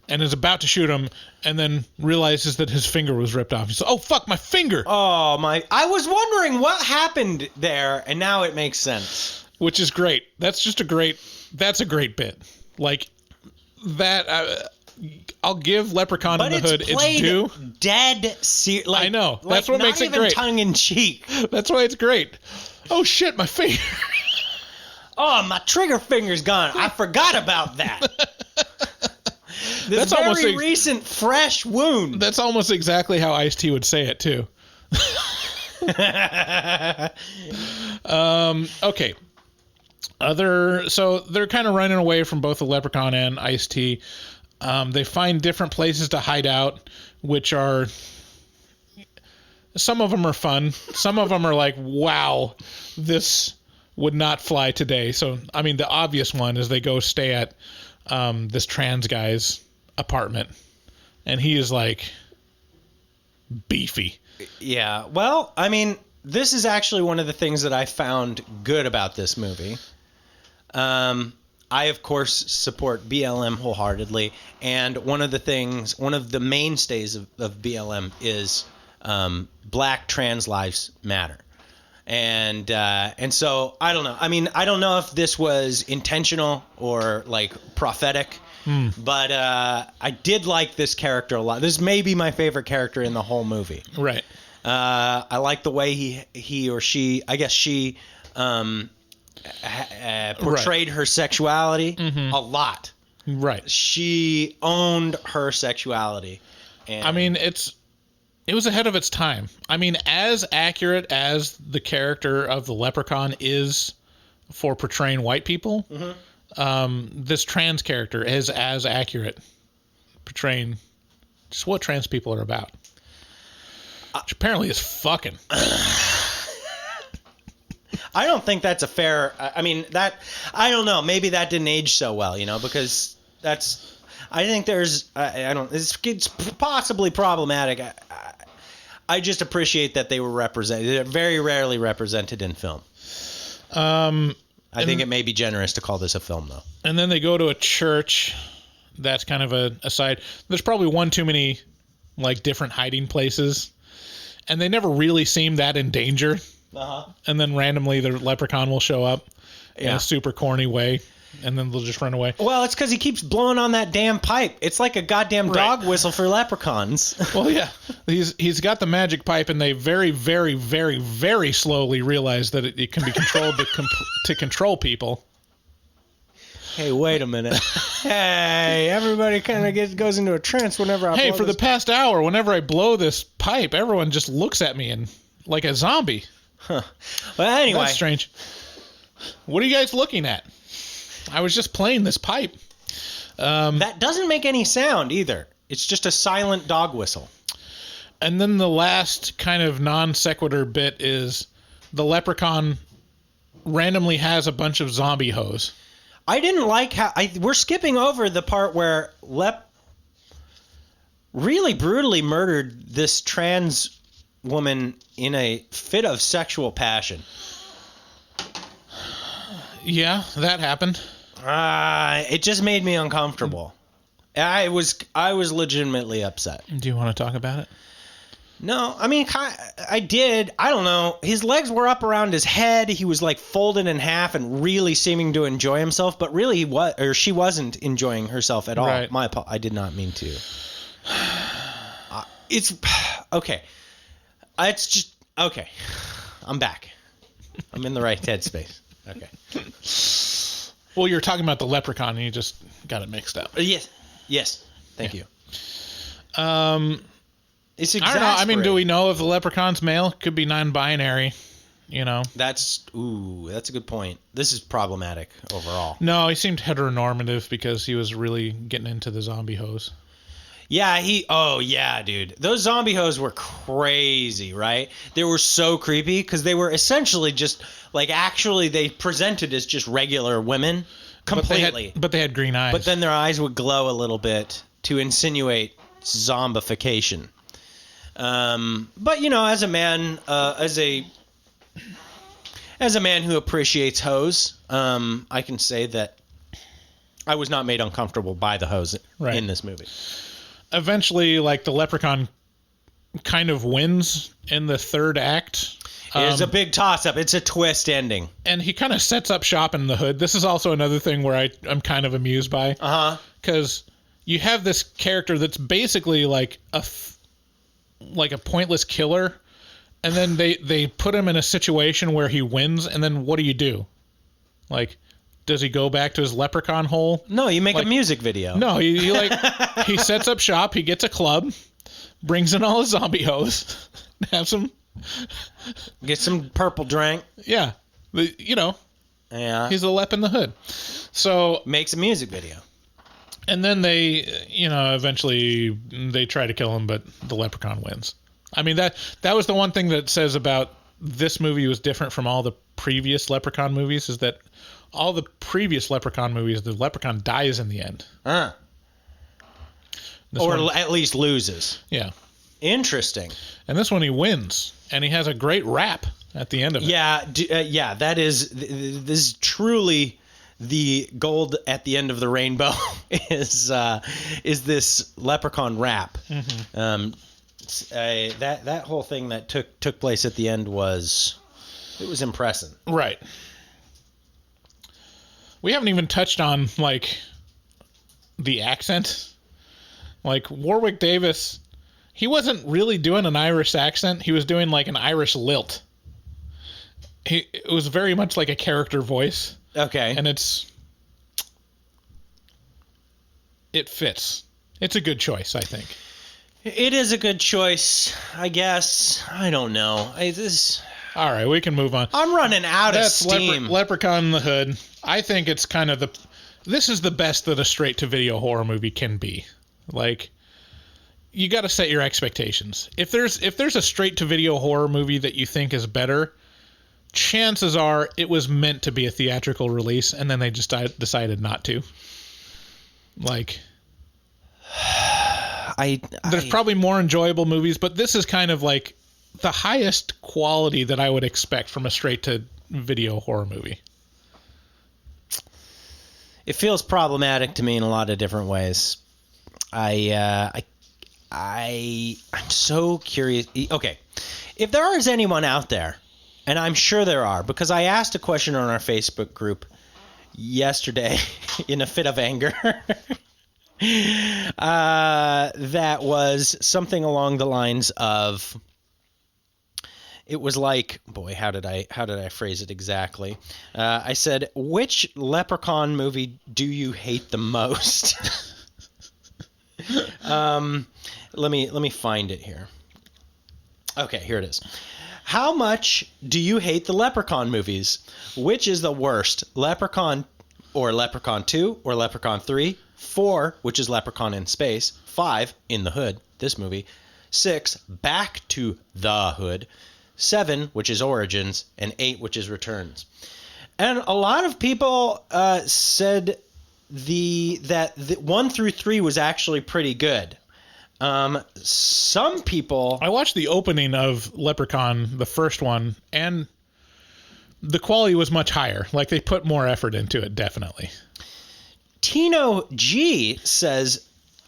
and is about to shoot him, and then realizes that his finger was ripped off. He's like, oh, fuck, my finger! Oh, my... I was wondering what happened there, and now it makes sense. Which is great. That's a great bit. Like, that... I'll give Leprechaun in the Hood its due. Dead I know. That's what makes it great. Not even tongue-in-cheek. That's why it's great. Oh, shit, my finger. Oh, my trigger finger's gone. I forgot about that. This very recent, fresh wound. That's almost exactly how Ice-T would say it, too. Okay. So they're kind of running away from both the Leprechaun and Ice-T. They find different places to hide out, which are... Some of them are fun. Some of them are like, wow, this would not fly today. So, I mean, the obvious one is they go stay at this trans guy's apartment, and he is like beefy. Yeah. Well, I mean, this is actually one of the things that I found good about this movie. I, of course, support BLM wholeheartedly, and one of the mainstays of BLM is Black trans lives matter. And so I don't know. I mean, I don't know if this was intentional or like prophetic, but I did like this character a lot. This may be my favorite character in the whole movie. Right. I like the way he or she, I guess she, portrayed her sexuality a lot. Right. She owned her sexuality. And I mean, it was ahead of its time. I mean, as accurate as the character of the Leprechaun is for portraying white people, this trans character is as accurate portraying just what trans people are about. Which apparently is fucking. I don't think that's a fair... I mean, that... I don't know. Maybe that didn't age so well, you know, because that's... I think there's... I don't... It's possibly problematic. I just appreciate that they were represented. They're very rarely represented in film. I think it may be generous to call this a film, though. And then they go to a church. That's kind of a aside. There's probably one too many, like, different hiding places. And they never really seem that in danger. And then randomly the Leprechaun will show up in a super corny way. And then they'll just run away. Well, it's because he keeps blowing on that damn pipe. It's like a goddamn dog whistle for leprechauns. Well, yeah. He's got the magic pipe, and they very, very, very, very slowly realize that it can be controlled to control people. Hey, wait a minute. Hey, everybody kind of goes into a trance whenever I blow for the past hour, whenever I blow this pipe, everyone just looks at me and like a zombie. Huh. Well, anyway. That's strange. What are you guys looking at? I was just playing this pipe. That doesn't make any sound either. It's just a silent dog whistle. And then the last kind of non sequitur bit is the Leprechaun randomly has a bunch of zombie hoes. I didn't like how... we're skipping over the part where really brutally murdered this trans woman in a fit of sexual passion. Yeah, that happened. It just made me uncomfortable. I was legitimately upset. Do you want to talk about it? No, I mean, I did. I don't know. His legs were up around his head. He was like folded in half and really seeming to enjoy himself, but really she wasn't enjoying herself at all. Right. I did not mean to. It's okay. It's just okay. I'm back. I'm in the right headspace. Okay. Well, you're talking about the Leprechaun, and you just got it mixed up. Yes. Thank you. It's I don't know. I mean, do we know if the Leprechaun's male? Could be non-binary. You know. That's a good point. This is problematic overall. No, he seemed heteronormative because he was really getting into the zombie hoes. Yeah, dude. Those zombie hoes were crazy, right? They were so creepy because they were essentially just like actually they presented as just regular women completely. But they had green eyes. But then their eyes would glow a little bit to insinuate zombification. But you know, as a man, as a man who appreciates hoes, I can say that I was not made uncomfortable by the hoes in this movie. Eventually, like, the leprechaun kind of wins in the third act. It's a big toss-up. It's a twist ending. And he kind of sets up shop in the hood. This is also another thing where I'm kind of amused by. Uh-huh. Because you have this character that's basically like a pointless killer, and then they put him in a situation where he wins, and then what do? Like, does he go back to his leprechaun hole? No, you make a music video. No, he he sets up shop, he gets a club, brings in all his zombie hoes, have some... Get some purple drink. Yeah. Yeah. He's a lep in the hood. So... Makes a music video. And then they, eventually they try to kill him, but the leprechaun wins. I mean, that was the one thing that says about this movie was different from all the previous Leprechaun movies, is that all the previous Leprechaun movies, the leprechaun dies in the end. Or at least loses. Yeah. Interesting. And this one he wins, and he has a great rap at the end of it. Yeah, that is this is truly the gold at the end of the rainbow is this leprechaun rap. Mm-hmm. That whole thing that took place at the end was impressive. Right. We haven't even touched on like the accent. Like Warwick Davis, he wasn't really doing an Irish accent. He was doing like an Irish lilt. It was very much like a character voice. Okay. And it fits. It's a good choice, I think. It is a good choice, I guess. I don't know. All right, we can move on. I'm running out of steam. Leprechaun in the Hood. I think it's kind of this is the best that a straight-to-video horror movie can be. Like, you got to set your expectations. If there's a straight-to-video horror movie that you think is better, chances are it was meant to be a theatrical release, and then they just decided not to. Like, there's probably more enjoyable movies, but this is kind of like the highest quality that I would expect from a straight-to-video horror movie. It feels problematic to me in a lot of different ways. I'm so curious. Okay, if there is anyone out there, and I'm sure there are, because I asked a question on our Facebook group yesterday in a fit of anger, that was something along the lines of, it was like, boy, how did I phrase it exactly? I said, which Leprechaun movie do you hate the most? Let me find it here. Okay, here it is. How much do you hate the Leprechaun movies? Which is the worst? Leprechaun or Leprechaun 2 or Leprechaun 3? 4, which is Leprechaun in Space. 5, In the Hood, this movie. 6, Back to the Hood. 7, which is Origins. And 8, which is Returns. And a lot of people said that 1 through 3 was actually pretty good. Some people... I watched the opening of Leprechaun, the first one, and the quality was much higher. Like, they put more effort into it, definitely. Tino G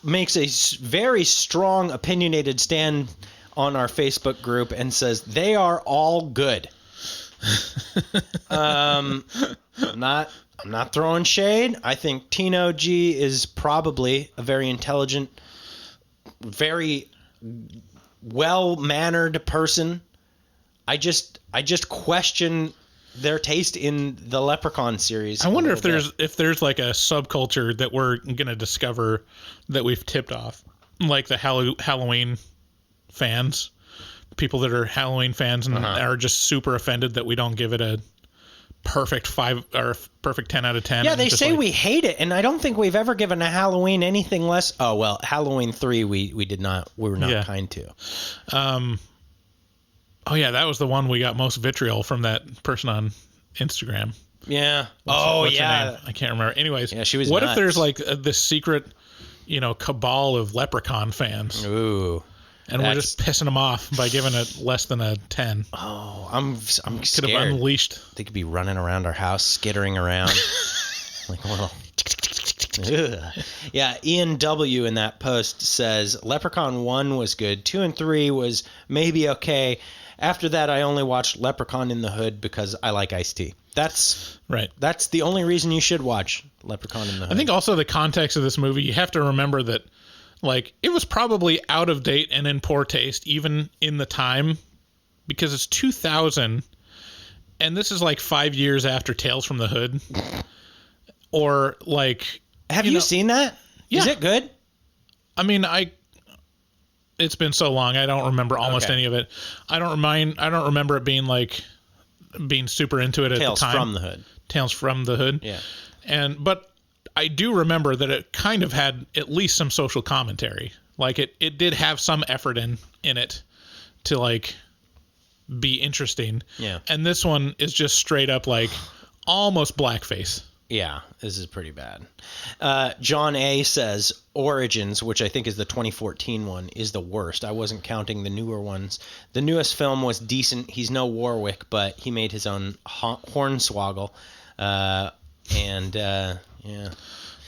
makes a very strong opinionated stand on our Facebook group and says they are all good. I'm not throwing shade. I think Tino G is probably a very intelligent, very well-mannered person. I just question their taste in the Leprechaun series. I wonder if there's like a subculture that we're gonna discover that we've tipped off, like the Halloween fans, people that are Halloween fans and are just super offended that we don't give it a perfect 10 out of 10. Yeah, and they just say like, we hate it, and I don't think we've ever given a Halloween anything less. Oh well, Halloween 3 we did not. We were not kind to. Oh yeah, that was the one we got most vitriol from that person on Instagram. Yeah. What's her name? I can't remember. Anyways, yeah, she was. What nuts. if there's like this secret, cabal of Leprechaun fans? Ooh. And we're just pissing them off by giving it less than a 10. Oh, I'm scared. Could have unleashed. They could be running around our house, skittering around like a little. Ugh. Yeah, Ian W. in that post says Leprechaun 1 was good, 2 and 3 was maybe okay. After that, I only watched Leprechaun in the Hood because I like Ice-T. That's right. That's the only reason you should watch Leprechaun in the Hood. I think also the context of this movie, you have to remember that, like, it was probably out of date and in poor taste even in the time, because it's 2000, and this is like 5 years after Tales from the Hood. Or like, have you seen that? Yeah. Is it good? I mean, it's been so long, I don't remember almost any of it. I don't remember it being super into it at the time. Tales from the Hood. Tales from the Hood. Yeah. But I do remember that it kind of had at least some social commentary. Like it did have some effort in it to like be interesting. Yeah. And this one is just straight up like almost blackface. Yeah, this is pretty bad. John A. says Origins, which I think is the 2014 one, is the worst. I wasn't counting the newer ones. The newest film was decent. He's no Warwick, but he made his own Hornswoggle. Yeah.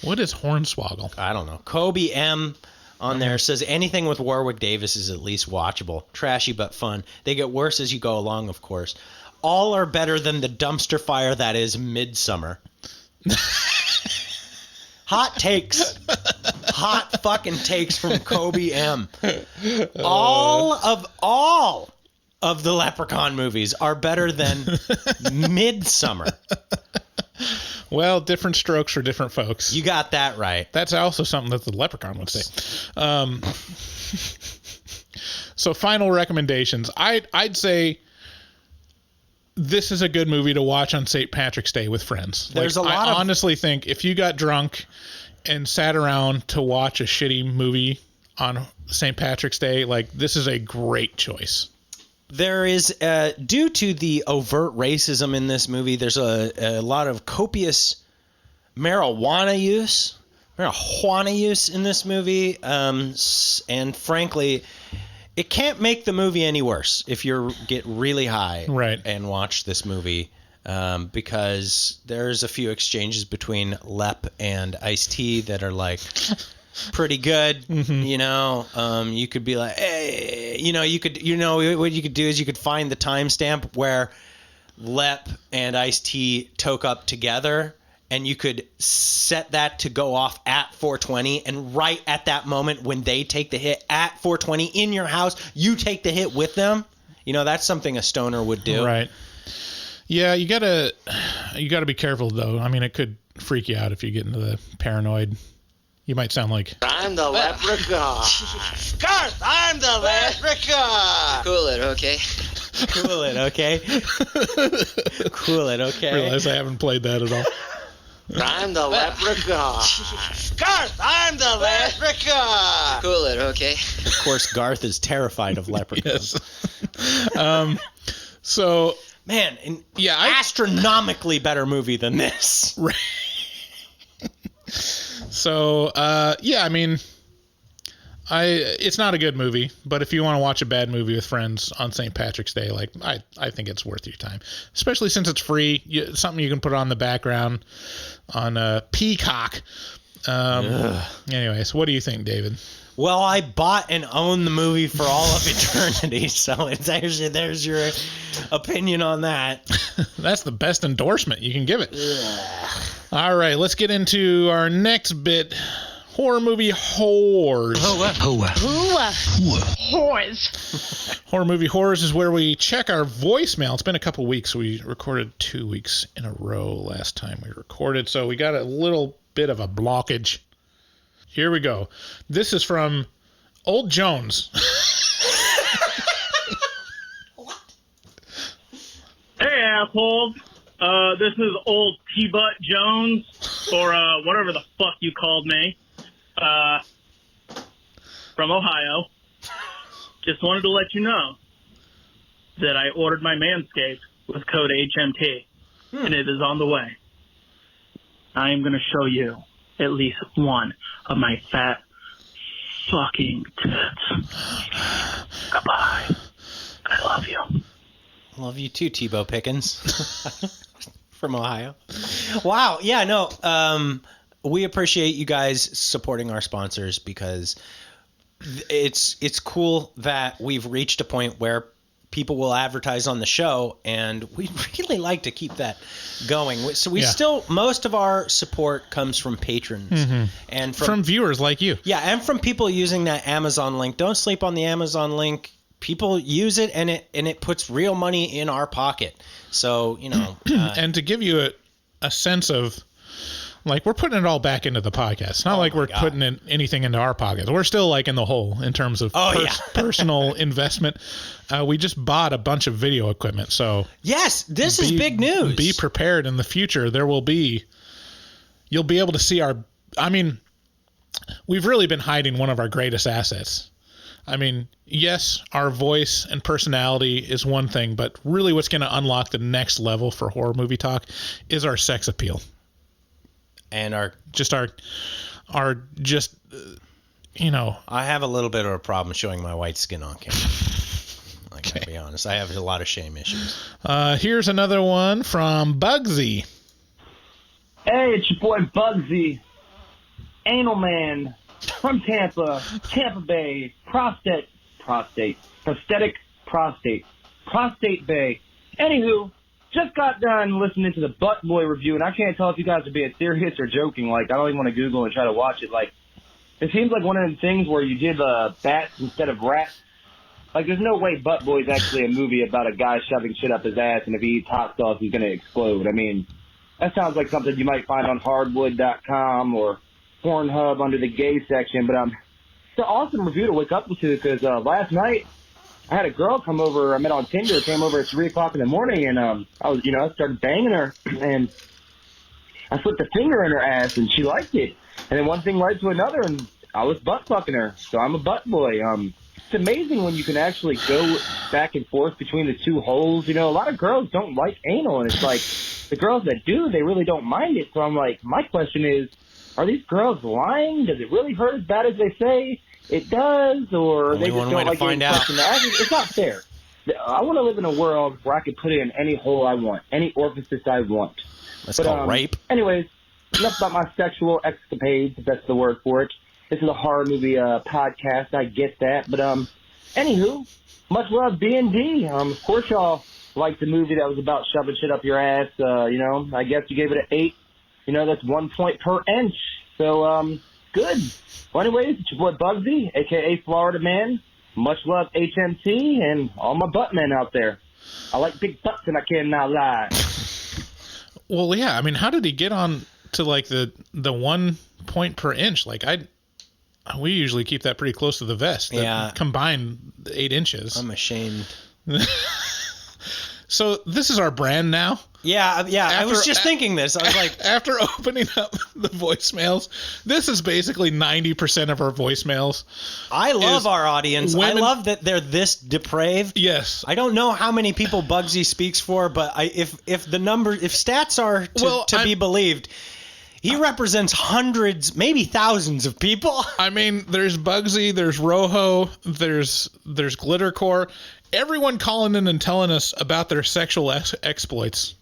What is Hornswoggle? I don't know. Kobe M. on there says anything with Warwick Davis is at least watchable. Trashy but fun. They get worse as you go along, of course. All are better than the dumpster fire that is Midsummer. Hot takes. Hot fucking takes from Kobe M. All of the Leprechaun movies are better than Midsummer. Well, different strokes for different folks. You got that right. That's also something that the Leprechaun would say. So final recommendations. I'd say this is a good movie to watch on St. Patrick's Day with friends. I honestly think if you got drunk and sat around to watch a shitty movie on St. Patrick's Day, like, this is a great choice. There is, due to the overt racism in this movie, there's a lot of copious marijuana use in this movie. And frankly, it can't make the movie any worse if you get really high and watch this movie, because there's a few exchanges between Lep and Ice-T that are like pretty good. Mm-hmm. You could be like, hey, what you could do is you could find the timestamp where Lep and Ice-T toke up together, and you could set that to go off at 420, and right at that moment when they take the hit at 420 in your house, you take the hit with them. That's something a stoner would do. Right. Yeah, you gotta be careful though. I mean, it could freak you out if you get into the paranoid. You might sound like I'm the leprechaun. Garth, I'm the leprechaun. Cool it, okay? Cool it, okay? Cool it, okay? I realize I haven't played that at all. I'm the leprechaun. Garth, I'm the leprechaun. Cool it, okay? Of course, Garth is terrified of leprechauns. Yes. So, man, astronomically better movie than this. Right. So, I mean, it's not a good movie, but if you want to watch a bad movie with friends on St. Patrick's Day, like, I think it's worth your time, especially since it's free. Something you can put on the background on Peacock. Anyways, what do you think, David? Well, I bought and own the movie for all of eternity, so there's your opinion on that. That's the best endorsement you can give it. All right, let's get into our next bit. Horror movie whores. Whores. Horror movie whores is where we check our voicemail. It's been a couple weeks. We recorded 2 weeks in a row last time we recorded, so we got a little bit of a blockage. Here we go. This is from Old Jones. Hey, assholes. This is old T-Butt Jones, or whatever the fuck you called me, from Ohio. Just wanted to let you know that I ordered my Manscaped with code HMT, and it is on the way. I am going to show you at least one of my fat fucking tits. Goodbye. I love you. Love you too, Tebow Pickens. From Ohio. Wow. Yeah, no. We appreciate you guys supporting our sponsors because it's cool that we've reached a point where people will advertise on the show, and we'd really like to keep that going. So we still, most of our support comes from patrons and from viewers like you. Yeah, and from people using that Amazon link. Don't sleep on the Amazon link. People use it, and it puts real money in our pocket. So, you know. And to give you a sense of, like, we're putting it all back into the podcast. It's not like we're putting anything into our pockets. We're still, like, in the hole in terms of personal investment. We just bought a bunch of video equipment. So yes, this is big news. Be prepared in the future. You'll be able to see we've really been hiding one of our greatest assets. I mean, yes, our voice and personality is one thing, but really what's going to unlock the next level for Horror Movie Talk is our sex appeal. And I have a little bit of a problem showing my white skin on camera. I gotta be honest. I have a lot of shame issues. Here's another one from Bugsy. Hey, it's your boy Bugsy. Anal Man. From Tampa Bay, prostate Bay. Anywho, just got done listening to the Butt Boy review, and I can't tell if you guys are being serious or joking. Like, I don't even want to Google and try to watch it. Like, it seems like one of the things where you did bats instead of rats. Like, there's no way Butt Boy is actually a movie about a guy shoving shit up his ass, and if he eats hot sauce, he's going to explode. I mean, that sounds like something you might find on hardwood.com or Pornhub under the gay section, but it's an awesome review to wake up to because last night I had a girl come over. I met on Tinder. Came over at 3 o'clock in the morning, and I started banging her, and I slipped a finger in her ass, and she liked it. And then one thing led to another, and I was butt fucking her. So I'm a butt boy. It's amazing when you can actually go back and forth between the two holes. You know, a lot of girls don't like anal, and it's like the girls that do, they really don't mind it. So I'm like, my question is, are these girls lying? Does it really hurt as bad as they say it does? Or only they just don't like getting punched in the ass? It's not fair. I want to live in a world where I can put in any hole I want, any orifice I want. That's called rape. Anyways, enough about my sexual escapades, if that's the word for it. This is a horror movie podcast. I get that. But anywho, much love, B&D. Of course y'all liked the movie that was about shoving shit up your ass. I guess you gave it an 8. That's 1 point per inch. So, good. Well, anyways, it's your boy Bugsy, a.k.a. Florida Man. Much love, HMT, and all my butt men out there. I like big butts, and I cannot lie. Well, yeah. I mean, how did he get on to, like, the 1 point per inch? Like, we usually keep that pretty close to the vest. Yeah. Combine 8 inches. I'm ashamed. So this is our brand now? Yeah. I was just thinking this. I was like... After opening up the voicemails, this is basically 90% of our voicemails. I love our audience. I love that they're this depraved. Yes. I don't know how many people Bugsy speaks for, but if stats are to be believed... He represents hundreds, maybe thousands of people. I mean, there's Bugsy, there's Rojo, there's Glittercore. Everyone calling in and telling us about their sexual exploits.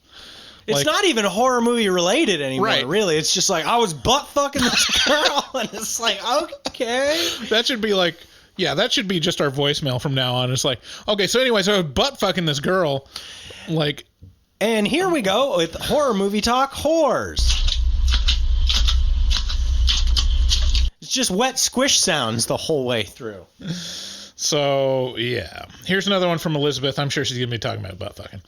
It's not even horror movie related anymore, right. Really. It's just like, I was butt fucking this girl, and it's like, okay. That should be like, that should be just our voicemail from now on. It's like, okay, so anyways, I was butt fucking this girl. Like, and here we go with Horror Movie Talk Whores. It's just wet squish sounds the whole way through. So, yeah. Here's another one from Elizabeth. I'm sure she's going to be talking about butt fucking.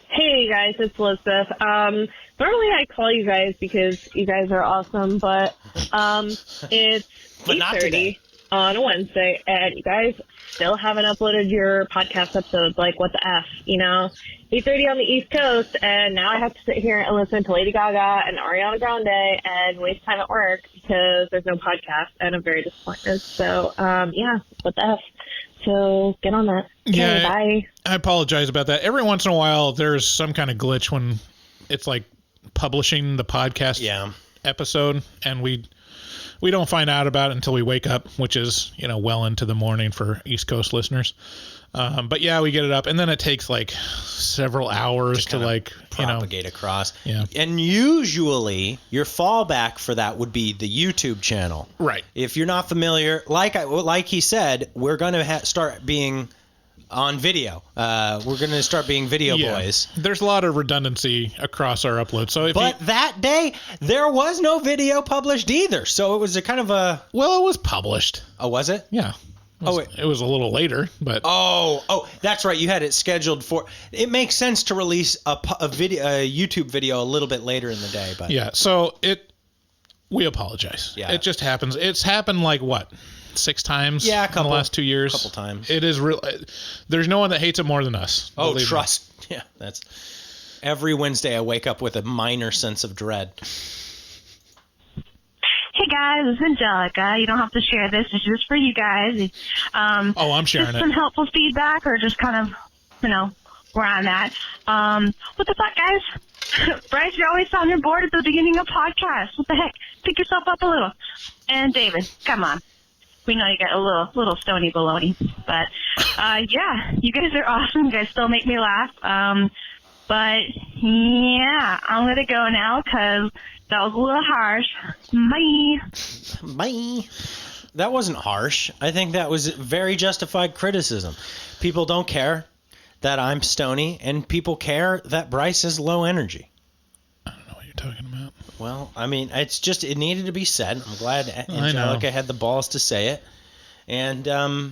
Hey, guys. It's Elizabeth. Normally I call you guys because you guys are awesome, but it's 8:30 on a Wednesday, and you guys still haven't uploaded your podcast episodes. Like, what the F, 8:30 on the East Coast, and now I have to sit here and listen to Lady Gaga and Ariana Grande and waste time at work because there's no podcast, and I'm very disappointed. So, what the F. So get on that. Okay, yeah, bye. I apologize about that. Every once in a while, there's some kind of glitch when it's like publishing the podcast episode, and we don't find out about it until we wake up, which is, well into the morning for East Coast listeners. But yeah, we get it up, and then it takes like several hours to like propagate across. Yeah. And usually your fallback for that would be the YouTube channel. Right. If you're not familiar, like he said, we're going to start being on video. We're going to start being video boys. There's a lot of redundancy across our upload. So that day there was no video published either. So it was a kind of a... Well, it was published. Oh, was it? Yeah. It was a little later, but... Oh, that's right. You had it scheduled for... It makes sense to release a YouTube video a little bit later in the day, but... Yeah, so we apologize. Yeah. It just happens. It's happened like, what, 6 times in the last 2 years? A couple times. It is real. There's no one that hates it more than us. Oh, trust. Me. Yeah, that's... Every Wednesday I wake up with a minor sense of dread. Hey guys, it's Angelica. You don't have to share this. It's just for you guys. I'm sharing just it. Some helpful feedback or just kind of, where I'm at. What the fuck, guys? Bryce, you're always sounding bored at the beginning of podcasts. What the heck? Pick yourself up a little. And David, come on. We know you got a little stony baloney. But, yeah, you guys are awesome. You guys still make me laugh. But, yeah, I'm going to go now because... That was a little harsh. Bye. That wasn't harsh. I think that was very justified criticism. People don't care that I'm stony, and people care that Bryce is low energy. I don't know what you're talking about. Well, I mean, it needed to be said. I'm glad Angelica had the balls to say it. And, I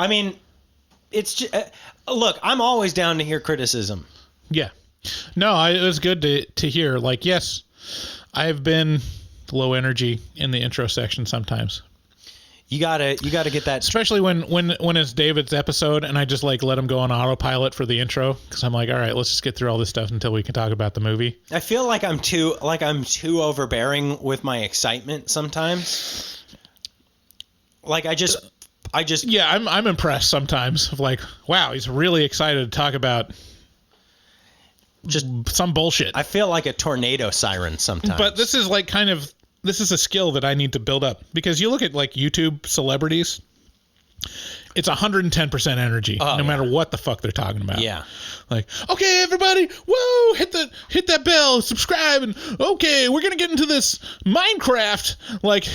mean, it's just, look, I'm always down to hear criticism. Yeah. No, it was good to hear. Like, yes, I've been low energy in the intro section sometimes. You gotta get that, especially when it's David's episode, and I just like let him go on autopilot for the intro because I'm like, all right, let's just get through all this stuff until we can talk about the movie. I feel like I'm too overbearing with my excitement sometimes. Like I just yeah, I'm impressed sometimes. Of like, wow, he's really excited to talk about. Just some bullshit. I feel like a tornado siren sometimes. But this is like this is a skill that I need to build up because you look at like YouTube celebrities, it's 110% energy no matter what the fuck they're talking about. Yeah. Like, okay, everybody, whoa, hit that bell, subscribe, and okay, we're going to get into this Minecraft. Like,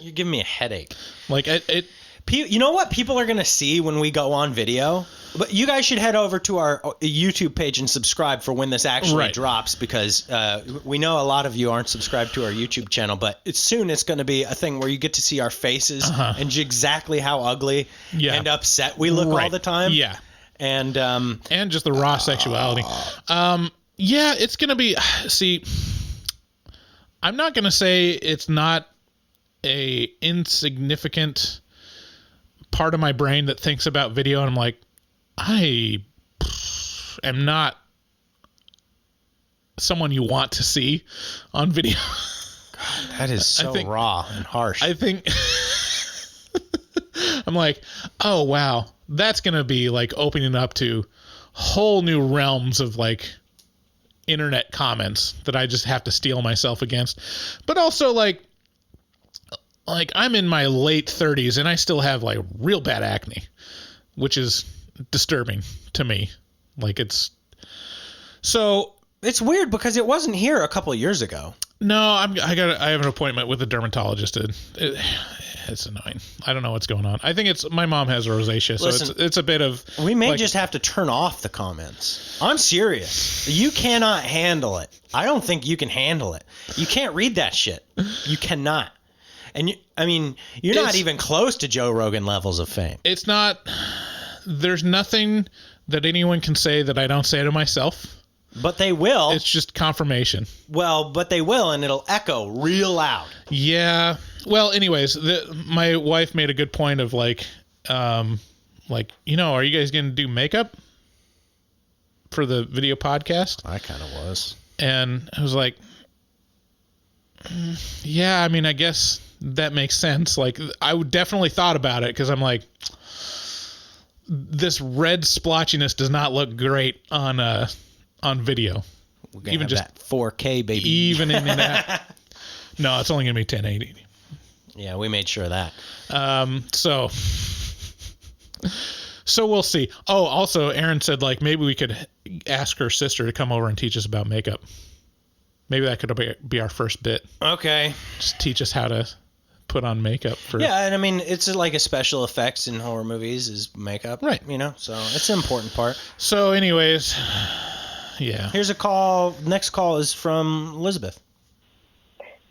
you're giving me a headache. Like, you know what people are going to see when we go on video? But you guys should head over to our YouTube page and subscribe for when this actually drops because we know a lot of you aren't subscribed to our YouTube channel, but soon it's going to be a thing where you get to see our faces and exactly how ugly and upset we look all the time. Yeah. And just the raw sexuality. Yeah, it's going to be... See, I'm not going to say it's not a insignificant part of my brain that thinks about video, and I'm like, I am not someone you want to see on video. God, that is so raw and harsh. I think I'm like, oh, wow, that's going to be like opening up to whole new realms of like internet comments that I just have to steel myself against. But also like I'm in my late 30s and I still have like real bad acne, which is disturbing to me. Like it's weird because it wasn't here a couple of years ago. No, I have an appointment with a dermatologist. It's annoying. I don't know what's going on. I think my mom has rosacea, so it's a bit of. We may just have to turn off the comments. I'm serious. You cannot handle it. I don't think you can handle it. You can't read that shit. You cannot. And you're not even close to Joe Rogan levels of fame. It's not. There's nothing that anyone can say that I don't say to myself. But they will. It's just confirmation. Well, but they will, and it'll echo real loud. Yeah. Well, anyways, my wife made a good point of like, are you guys going to do makeup for the video podcast? I kind of was. And I was like, yeah, I mean, I guess that makes sense. Like, I would definitely thought about it because I'm like, this red splotchiness does not look great on video. We're gonna even have just that 4K, baby. Even in that. No, it's only going to be 1080. Yeah, we made sure of that. So we'll see. Oh, also, Aaron said, like, maybe we could ask her sister to come over and teach us about makeup. Maybe that could be our first bit. Okay. Just teach us how to put on makeup. Yeah, and I mean, it's like a special effects in horror movies is makeup. Right. So it's an important part. So anyways, yeah. Here's a call. Next call is from Elizabeth.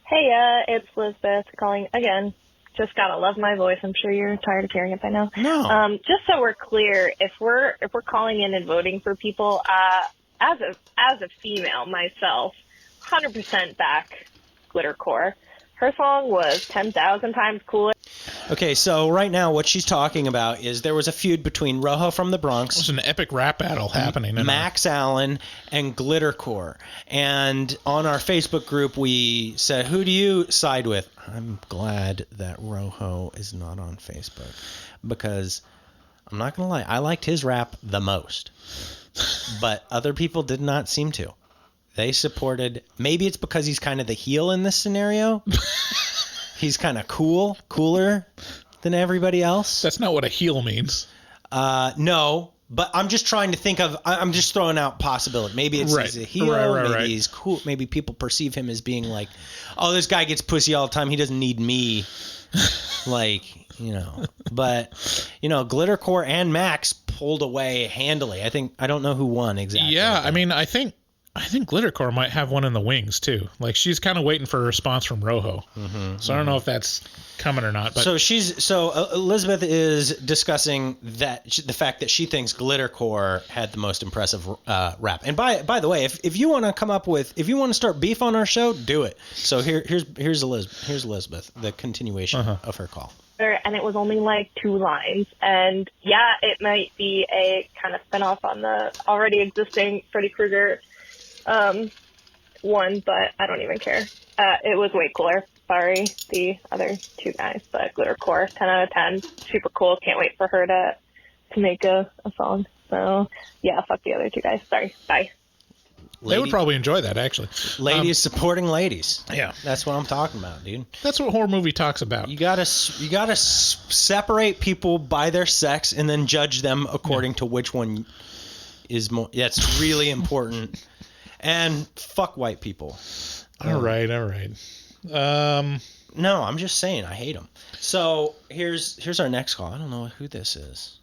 Hey, it's Elizabeth calling again. Just gotta love my voice. I'm sure you're tired of hearing it by now. No. Just so we're clear, if we're calling in and voting for people, as a female myself, 100% back Glittercore. Her song was 10,000 times cooler. Okay, so right now what she's talking about is there was a feud between Rojo from the Bronx. There's an epic rap battle happening. Max Allen and Glittercore. And on our Facebook group, we said, who do you side with? I'm glad that Rojo is not on Facebook because I'm not going to lie, I liked his rap the most. But other people did not seem to. They supported, maybe it's because he's kind of the heel in this scenario. He's kind of cooler than everybody else. That's not what a heel means. No, but I'm just trying to think of, I'm just throwing out possibility. Maybe it's he's a heel, maybe he's cool, maybe people perceive him as being like, oh, this guy gets pussy all the time, he doesn't need me. But, Glittercore and Max pulled away handily. I don't know who won exactly. Yeah, I mean, I think Glittercore might have one in the wings too. Like she's kind of waiting for a response from Rojo. So I don't know if that's coming or not. But so Elizabeth is discussing the fact that she thinks Glittercore had the most impressive rap. And by the way, if you want to if you want to start beef on our show, do it. So here's Elizabeth, the continuation of her call. And it was only like 2 lines. And yeah, it might be a kind of spinoff on the already existing Freddy Krueger one, but I don't even care. It was way cooler. Sorry, the other 2 guys, but Glittercore, 10 out of 10, super cool. Can't wait for her to make a song. So yeah, fuck the other 2 guys. Sorry, bye. They would probably enjoy that, actually. Ladies supporting ladies. Yeah, that's what I'm talking about, dude. That's what horror movie talks about. You gotta separate people by their sex and then judge them according to which one is more. Yeah, it's really important. And fuck white people. All right. No, I'm just saying I hate them. So here's our next call. I don't know who this is.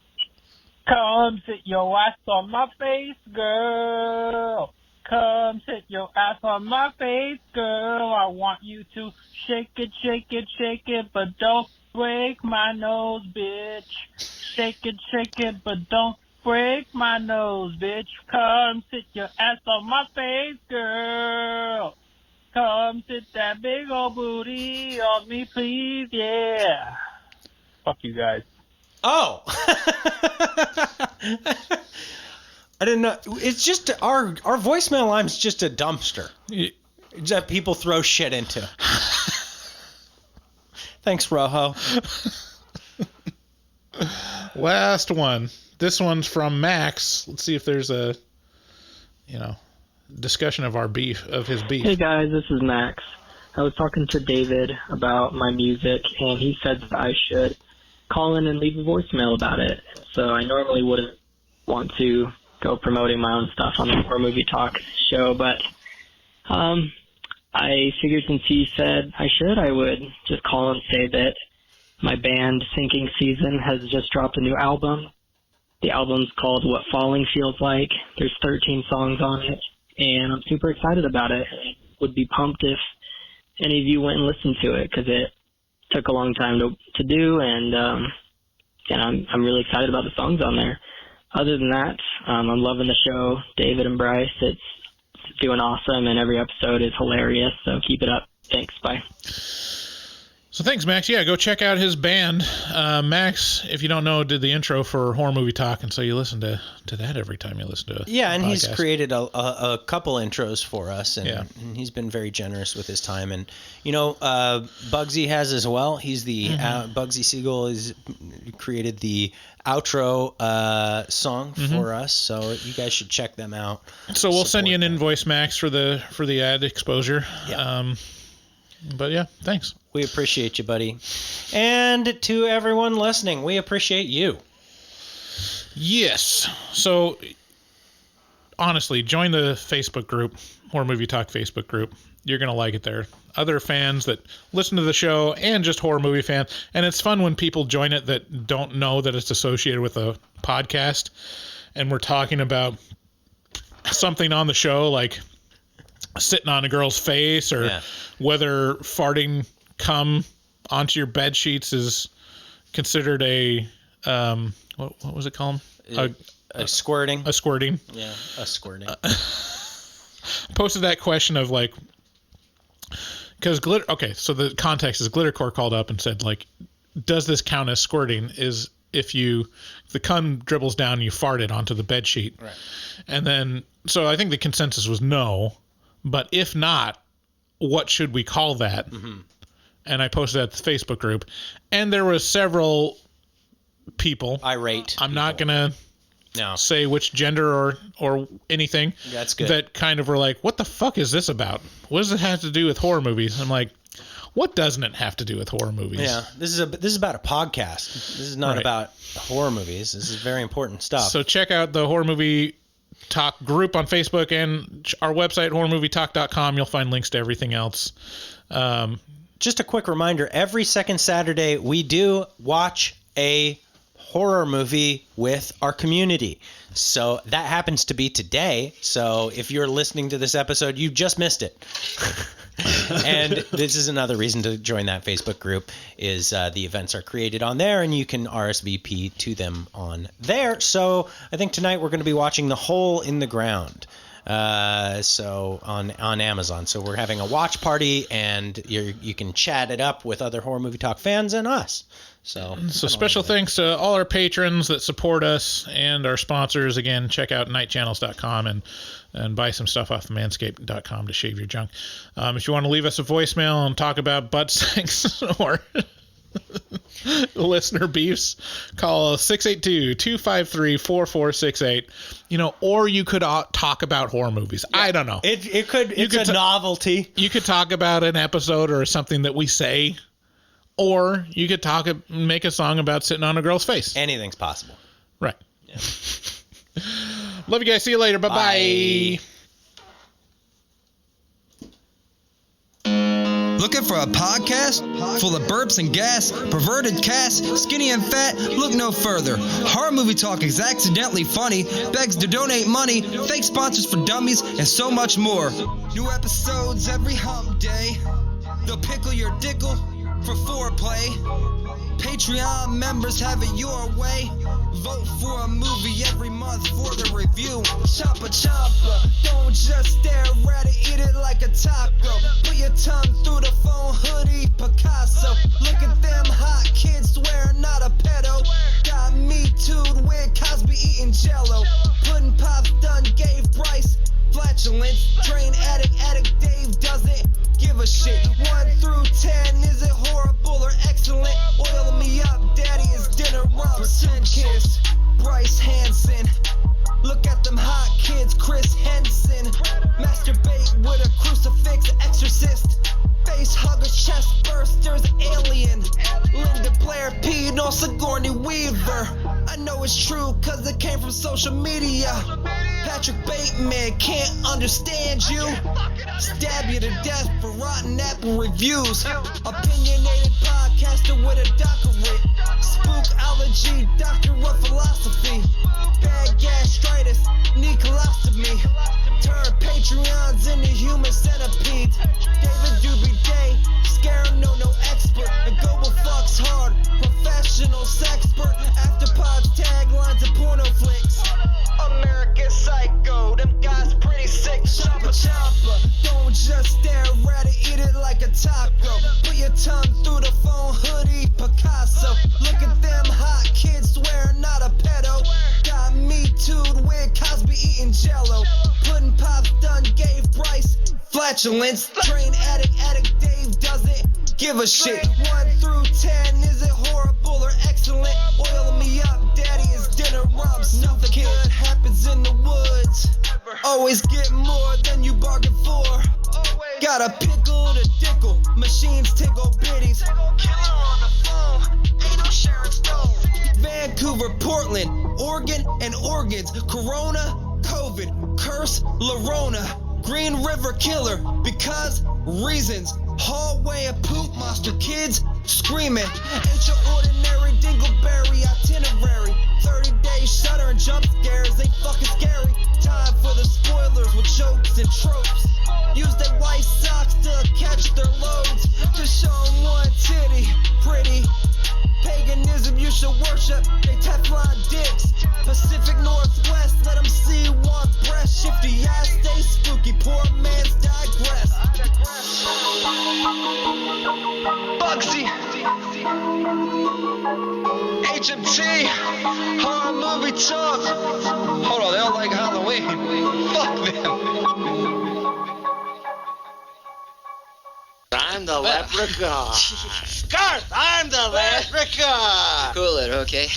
Come sit your ass on my face, girl. Come sit your ass on my face, girl. I want you to shake it, but don't break my nose, bitch. Shake it, but don't break my nose, bitch. Come sit your ass on my face, girl. Come sit that big old booty on me, please, yeah. Fuck you guys. Oh. I didn't know. It's just our voicemail line's just a dumpster that people throw shit into. Thanks, Rojo. Last one. This one's from Max. Let's see if there's a, discussion of his beef. Hey guys, this is Max. I was talking to David about my music, and he said that I should call in and leave a voicemail about it. So I normally wouldn't want to go promoting my own stuff on the Horror Movie Talk show, but I figured since he said I would just call and say that my band Sinking Season has just dropped a new album. The album's called What Falling Feels Like. There's 13 songs on it, and I'm super excited about it. I would be pumped if any of you went and listened to it, because it took a long time to do, and I'm really excited about the songs on there. Other than that, I'm loving the show, David and Bryce. It's doing awesome, and every episode is hilarious. So keep it up. Thanks. Bye. So thanks, Max. Yeah, go check out his band. Max, if you don't know, did the intro for Horror Movie Talk, and so you listen to that every time you listen to it. Yeah, and he's created a couple intros for us, and he's been very generous with his time. And, Bugsy has as well. He's the Bugsy Siegel has created the outro song for us, so you guys should check them out. So we'll send you an invoice, Max, for the ad exposure. Yeah. But yeah, thanks. We appreciate you, buddy. And to everyone listening, we appreciate you. Yes. So, honestly, join the Facebook group, Horror Movie Talk Facebook group. You're going to like it there. Other fans that listen to the show and just horror movie fans. And it's fun when people join it that don't know that it's associated with a podcast. And we're talking about something on the show like sitting on a girl's face or whether farting cum onto your bed sheets is considered a what was it called? A squirting. A squirting. Yeah, a squirting. Posted that question of like, because so the context is Glittercore called up and said like, does this count as squirting? Is if the cum dribbles down and you farted onto the bed sheet. Right. And then so I think the consensus was no, but if not, what should we call that? Mm-hmm. And I posted that to the Facebook group, and there were several people irate. I'm not gonna say which gender or anything. That's good. That kind of were like, what the fuck is this about? What does it have to do with horror movies? I'm like, what doesn't it have to do with horror movies? Yeah, this is about a podcast. This is not about horror movies. This is very important stuff. So check out the Horror Movie Talk group on Facebook and our website, horrormovietalk.com. You'll find links to everything else. Just a quick reminder, every second Saturday we do watch a horror movie with our community. So that happens to be today. So if you're listening to this episode, you just missed it. And this is another reason to join that Facebook group is the events are created on there and you can RSVP to them on there. So I think tonight we're going to be watching The Hole in the Ground. So on Amazon. So we're having a watch party and you can chat it up with other Horror Movie Talk fans and us. So special thanks to all our patrons that support us and our sponsors. Again, check out nightchannels.com and buy some stuff off manscaped.com to shave your junk. If you want to leave us a voicemail and talk about butt sex or listener beefs, call 682-253-4468. Or you could talk about horror movies. Yeah. I don't know. It's a novelty. You could talk about an episode or something that we say. Or you could make a song about sitting on a girl's face. Anything's possible. Right. Yeah. Love you guys. See you later. Bye-bye. Looking for a podcast full of burps and gas, perverted cast, skinny and fat? Look no further. Horror Movie Talk is accidentally funny, begs to donate money, fake sponsors for dummies, and so much more. New episodes every hump day. They'll pickle your dickle for foreplay. Patreon members have it your way. Vote for a movie every month for the review. Choppa choppa, don't just stare at it, eat it like a taco. Put your tongue through the phone hoodie, Picasso. Look at them hot kids, swear not a pedo. Got me too'd with Cosby eating jello. Pudding Pops done gave Bryce flatulence. Drain addict Dave doesn't give a shit. 1 through 10, is it horrible or excellent? Oil me up, daddy, is dinner Robinson. Kiss Bryce Hansen. Look at them hot kids, Chris Henson. Masturbate with a crucifix, exorcist. Face hugger, chest bursters, alien. Linda Blair peed on Sigourney Weaver. I know it's true cause it came from social media. Patrick Bateman can't understand you. Stab you to death for rotten apple reviews. Opinionated podcaster with a doctorate. Spookology, doctor of philosophy. Bad gastritis, need colostomy. Turn Patreons into human centipedes. David Doobie Day, scare no expert. And Global fucks hard, professional sexpert. Afterpods, taglines, and porno flicks. American Psycho, them guys pretty sick. Chopper, chopper, don't just stare at it, eat it like a taco. Put your tongue through the phone hoodie, Picasso. Look at them hot kids, swear not a pedo. Got me too'd with Cosby eating jello. Pudding pops done gave Bryce flatulence. Train addict Dave doesn't give a shit. 1 through 10, is it horrible or excellent? Oil me up, daddy, it's dinner rubs. Nothing good happens in the woods. Always get more than you bargained for. Got a pickle to dickle, machines tickle biddies. Killer on the phone, ain't no Sharon Stone. Vancouver, Portland, Oregon, and organs. Corona, COVID, curse, Lorona. Green River Killer, because reasons. Hallway of poop monster kids screaming. Ain't your ordinary dingleberry itinerary. 30 days shutter and jump scares, they fucking scary. Time for the spoilers with jokes and tropes. Use their white socks to catch their loads. Just show them one titty, pretty. Paganism you should worship, they Teflon dicks. Pacific Northwest, let them see one breast. Shifty ass, stay spooky, poor man's digress. Bugsy, HMT, horror movie talk. Hold on, they don't like Halloween. Fuck them. I'm the leprechaun. Garth, I'm the leprechaun. Cool it, okay?